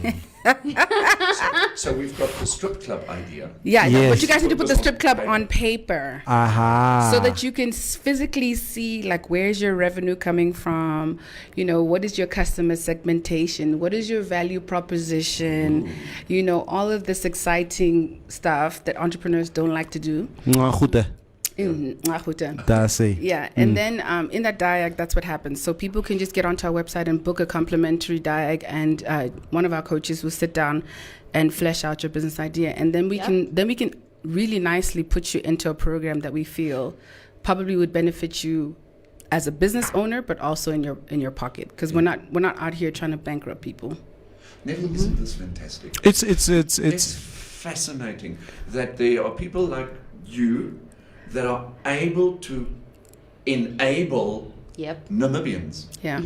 So we've got the strip club idea. Yeah, Yes. but you guys need to put the strip club on paper. Aha. So that you can physically see like where's your revenue coming from, you know, what is your customer segmentation, what is your value proposition, you know, all of this exciting stuff that entrepreneurs don't like to do. That's it. Yeah, and then in that diag, that's what happens. So people can just get onto our website and book a complimentary diag, and one of our coaches will sit down and flesh out your business idea, and then we can really nicely put you into a program that we feel probably would benefit you as a business owner, but also in your pocket, because we're not out here trying to bankrupt people. Neville, isn't this fantastic? It's fascinating that there are people like you that are able to enable Namibians. Yeah.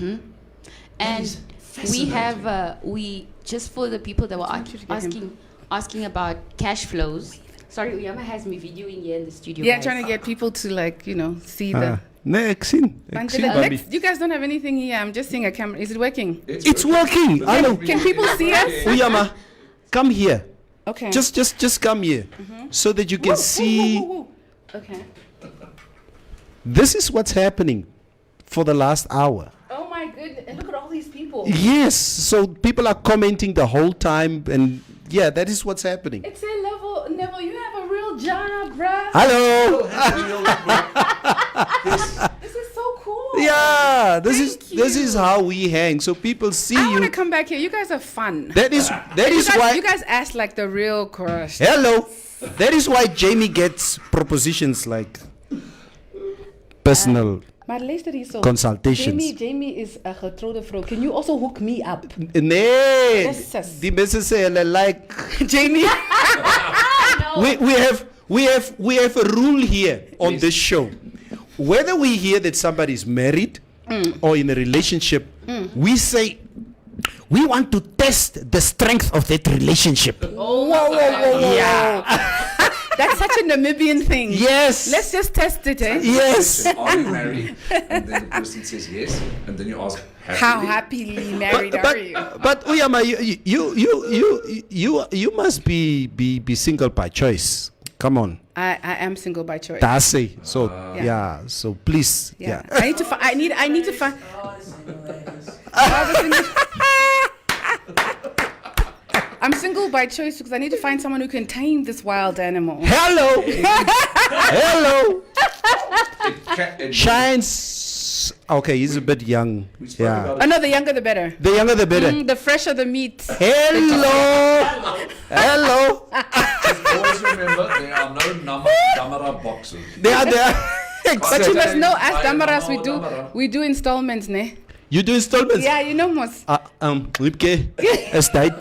And we have we just for the people that were asking about cash flows. Sorry, Uyama has me videoing here in the studio. Yeah, guys. trying to get people to like, you know, see the. Next, You guys don't have anything here. I'm just seeing a camera. Is it working? It's working. Hello. Can people see us? Uyama, come here. Okay. Just come here, so that you can see. Okay. This is what's happening for the last hour. Oh my goodness! And look at all these people. Yes. So people are commenting the whole time, and yeah, that is what's happening. It's a Neville, you have a real job, bruh. Hello. This is so cool. Yeah, this is how we hang. So people see I you. want to come back here. You guys are fun. That is why you guys ask like the real crush. Hello. That is why Jamie gets propositions like personal Maar luister hier zo. consultations. Jamie is een getrouwde vrouw. Can you also hook me up? Nee, Yes, sis. die mensen zeggen like Jamie. we have a rule here on this show. Whether we hear that somebody is married or in a relationship, we say we want to test the strength of that relationship. Whoa. Yeah. That's such a Namibian thing. Yes. Let's just test it, eh? Yes. Are you married? And then the person says yes, and then you ask, how happily married are you? But Uyama, you must be single by choice. Come on. I am single by choice. That's it. So yeah. So please. Yeah. I need to find. I'm single by choice because I need to find someone who can tame this wild animal. Hello. Hello. Shines. Okay, he's a bit young. Yeah. Oh no, the younger the better. The younger the better. The fresher the meat. Hello. Hello. always remember there are no Damara boxes. They are there. But you must know, as Damaras, we do installments, ne? You do installments? Yeah, you know most. Ripke, as date.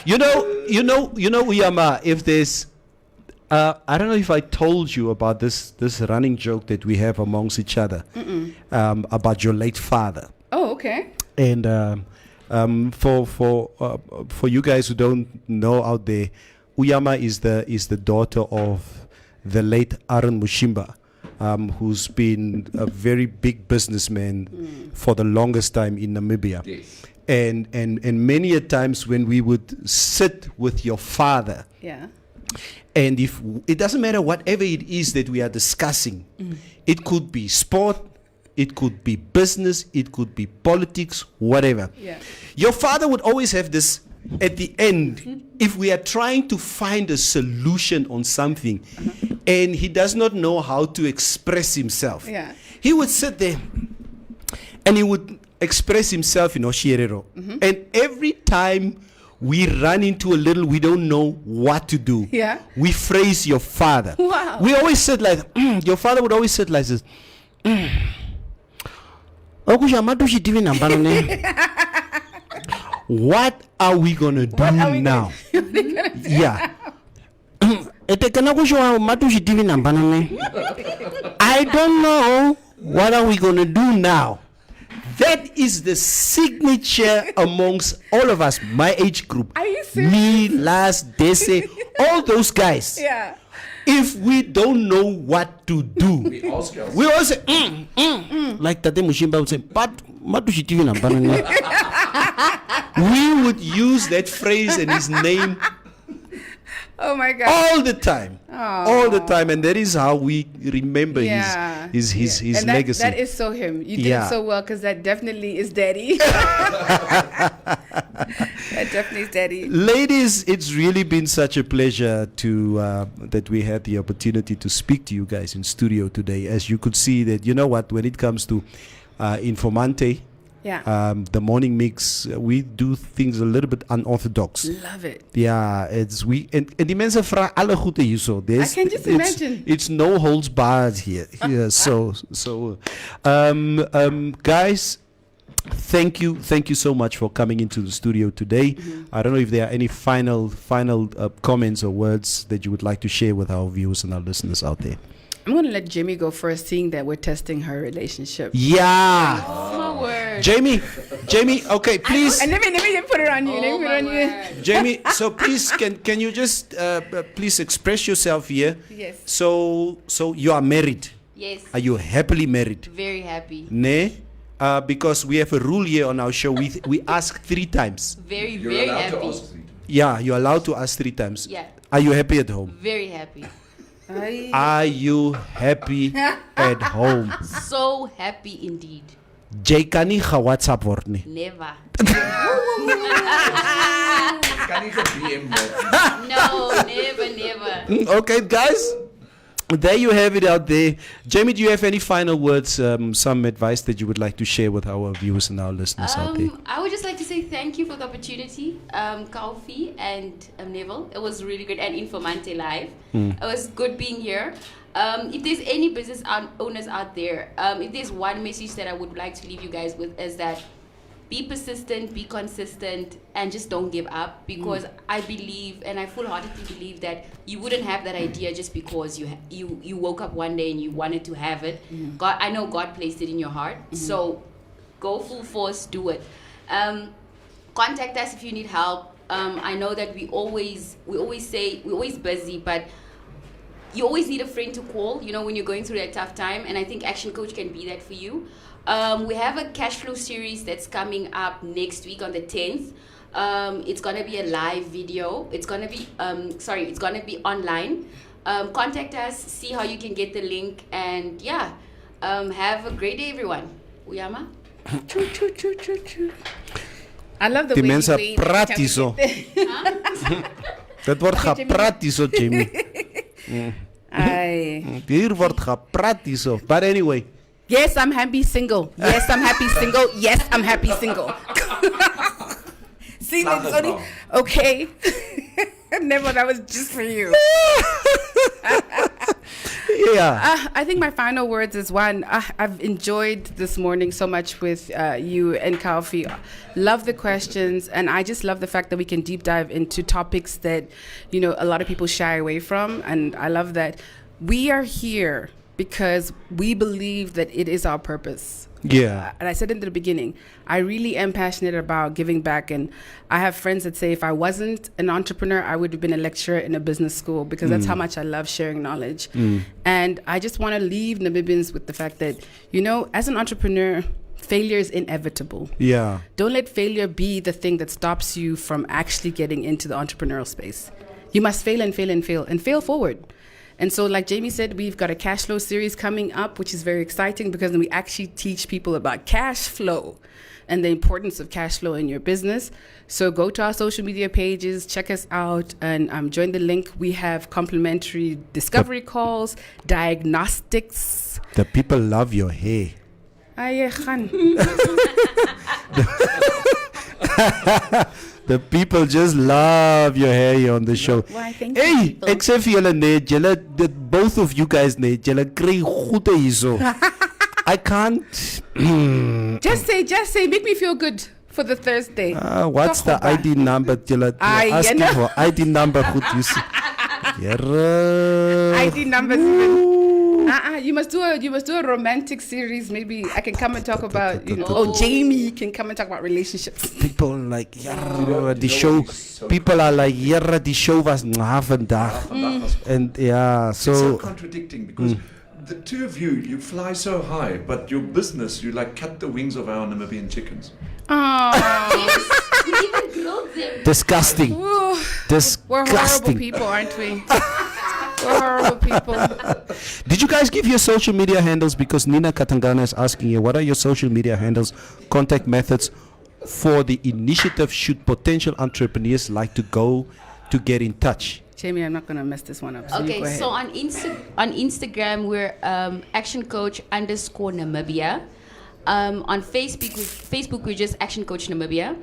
You know, Uyama, if there's, I don't know if I told you about this running joke that we have amongst each other, about your late father. Oh, okay. And for you guys who don't know out there, Uyama is the daughter of the late Aaron Mushimba. Who's been a very big businessman for the longest time in Namibia. Yes. And many a times when we would sit with your father, and if it doesn't matter whatever it is that we are discussing, it could be sport, it could be business, it could be politics, whatever. Yeah. Your father would always have this at the end, if we are trying to find a solution on something, and he does not know how to express himself, he would sit there and he would express himself in Oshirero. And every time we run into a little, we don't know what to do. Yeah. We phrase your father. Wow. We always said like, your father would always sit like this. What are we gonna do now? Yeah. I don't know what are we gonna do now. That is the signature amongst all of us, my age group. Are you serious? Me, Las, Dese, all those guys. Yeah. If we don't know what to do, We ask ourselves. we all say, like Tate Mushimba would say, but Matushitivi Nambanane. We would use that phrase and his name Oh my God. all the time. All the time. And that is how we remember his And legacy. That is so him. You did Yeah. so well because that definitely is daddy. That definitely is daddy. Ladies, it's really been such a pleasure to that we had the opportunity to speak to you guys in studio today. As you could see that, you know what, when it comes to Informanté, the morning mix, we do things a little bit unorthodox. Love it. Yeah, it's we and die mense vra alle goede hierso. I can just imagine. It's no holds barred here. Yeah, so guys, thank you so much for coming into the studio today. I don't know if there are any final comments or words that you would like to share with our viewers and our listeners out there. I'm going to let Jamie go first, seeing that we're testing her relationship. Yeah. Oh my word. Jamie, okay, please. And let me put it on you. Let me put it on you. Jamie, so please, can you just please express yourself here? Yes. So you are married. Yes. Are you happily married? Very happy. Ne? Because we have a rule here on our show. We ask 3 times. Very, You're very allowed happy. to ask 3 times. Yeah, you're allowed to ask 3 times. Yeah. Are you happy at home? Very happy. Are you happy at home? So happy indeed. Jy kan nie ge-WhatsApp word nie. Never. Can you get BM word? No, never. Okay, guys. There you have it out there. Jamie, do you have any final words, some advice that you would like to share with our viewers and our listeners out there? I would just like to say thank you for the opportunity, Kaufi and Neville. It was really good, and Informanté Live. It was good being here. If there's any business owners out there, if there's one message that I would like to leave you guys with is that be persistent, be consistent, and just don't give up, because I believe, and I full-heartedly believe, that you wouldn't have that idea just because you woke up one day and you wanted to have it. God, I know God placed it in your heart, so go full force, do it. Contact us if you need help. I know that we always say we're always busy, but you always need a friend to call, when you're going through that tough time, and I think Action Coach can be that for you. We have a cash flow series that's coming up next week on the 10th. It's gonna be a live video. It's gonna be it's gonna be online. Contact us, see how you can get the link, and have a great day, everyone. Uyama? I love the Die way mense you wait. praat hierso. Dit word gepraat hierso, Jamie. Hier word gepraat hierso. But anyway. Yes, I'm happy single. Yes, I'm happy single. Yes, I'm happy single. See, it's only okay. Never, that was just for you. Yeah. I think my final words is one. I've enjoyed this morning so much with you and Kaufi. Love the questions, and I just love the fact that we can deep dive into topics that, a lot of people shy away from. And I love that we are here because we believe that it is our purpose. Yeah. And I said in the beginning, I really am passionate about giving back. And I have friends that say if I wasn't an entrepreneur, I would have been a lecturer in a business school, because that's how much I love sharing knowledge. And I just want to leave Namibians with the fact that, as an entrepreneur, failure is inevitable. Yeah. Don't let failure be the thing that stops you from actually getting into the entrepreneurial space. You must fail and fail and fail and fail forward. And so, like Jamie said, we've got a cash flow series coming up, which is very exciting, because then we actually teach people about cash flow and the importance of cash flow in your business. So go to our social media pages, check us out, and join the link. We have complimentary discovery calls, diagnostics. The people love your hair. The people just love your hair here on the show. Why, thank Hey, you. except for julle, both of you guys, julle kry goede hierso. I can't. Just say, make me feel good for the Thursday. What's the ID number? Julle asking for ID number. Goed, you see. ID numbers. You must do a romantic series. Maybe I can come and talk about. Jamie can come and talk about relationships. People like the show. People are like the show was vandaag. And yeah, It's so so contradicting because the two of you fly so high, but your business, you like cut the wings of our Namibian chickens. We even grilled them. disgusting. We're horrible Disgusting. people, aren't we? We're horrible people. Did you guys give your social media handles? Because Nina Katangana is asking you, what are your social media handles, contact methods for the initiative should potential entrepreneurs like to go to get in touch? Jamie, I'm not going to mess this one up. So you Okay, go ahead. so on Instagram, we're Action Coach _Namibia. On Facebook, we're just Action Coach Namibia.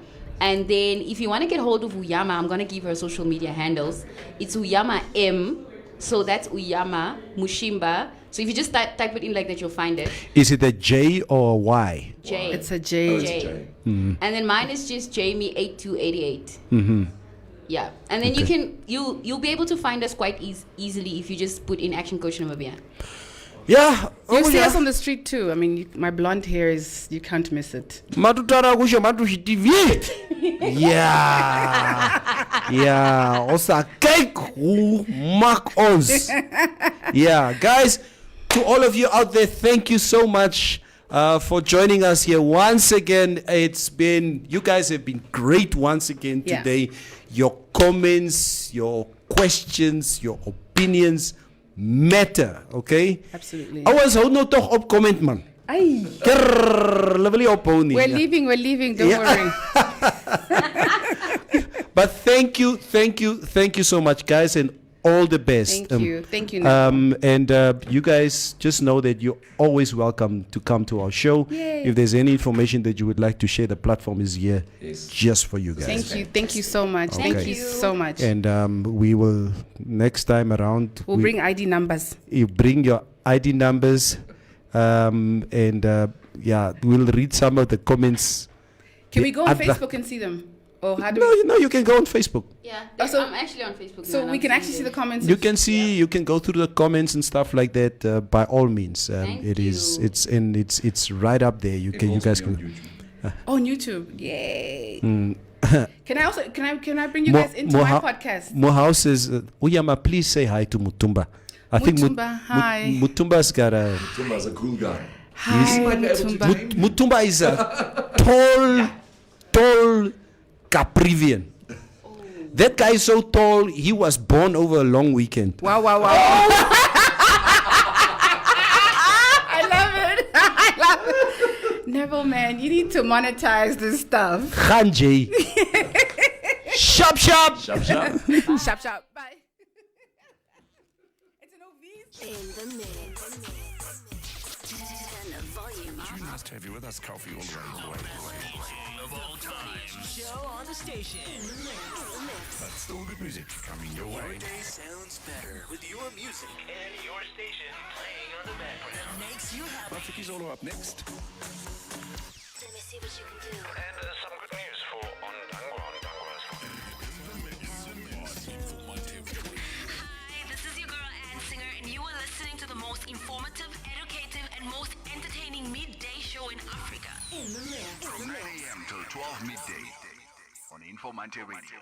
And then if you want to get hold of Uyama, I'm going to give her social media handles. It's Uyama M. So that's Uyama Mushimba. So if you just type it in like that, you'll find it. Is it a J or a Y? J. It's a J. J. And then mine is just Jamie8288. Mm-hmm. Yeah, and then you'll be able to find us quite easily if you just put in Action Coach Namibia. Yeah. You see us on the street too. I mean, my blonde hair is, you can't miss it. Matutara kusho matushi TV. Yeah. Yeah. Osa kyk hoe maak ons. Yeah, guys, to all of you out there, thank you so much for joining us here once again. You guys have been great once again today. Your comments, your questions, your opinions matter, okay? Absolutely. Ouens hou nou tog op comment man. Ay. Hulle wil nie ophou nie. We're leaving, don't worry. But thank you so much, guys, and all the best. Thank you. And you guys just know that you're always welcome to come to our show. Yay. If there's any information that you would like to share, the platform is here just for you guys. Thank you so much. Okay. Thank you so much. And we will next time around. We'll bring ID numbers. You bring your ID numbers, and we'll read some of the comments. Can we go on Facebook and see them? Or how do No, you can go on Facebook. Yeah, Also- I'm actually on Facebook. So now, we I'm can actually seeing see the them. comments. You can see, you can go through the comments and stuff like that. By all means, Thank it's right up there. You guys can. on YouTube. Yay. Can I bring you guys into my podcast? Mohau says, Uyama, please say hi to Mutumba. I think Mutumba, hi. Mutumba's got a. Mutumba's a cool guy. Hi, might be able to Mutumba. train Mutumba is a tall Caprivian. That guy is so tall, he was born over a long weekend. Wow. I love it. Neville, man, you need to monetize this stuff. Ganjay. Shop. Shop. Bye. It's an OV. In the mix. Turn the volume up. We must have you with us, Coffee, all the way. Of all time. Show on the station. But still good music coming your way. Your day sounds better with your music and your station playing on the background. Makes you happy. Rafiki Zolo up next. Let me see what you can do. And some good news for Ondangwa. Hi, this is your girl Ann Singer, and you are listening to the most informative, educative, and most entertaining midday show in Africa. From 9 a.m. till 12 midday on Informanté Radio.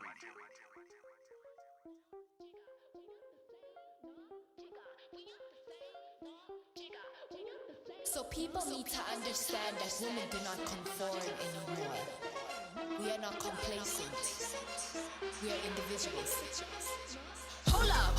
So people need to understand that women do not conform anymore. We are not complacent. We are individuals. Hold up.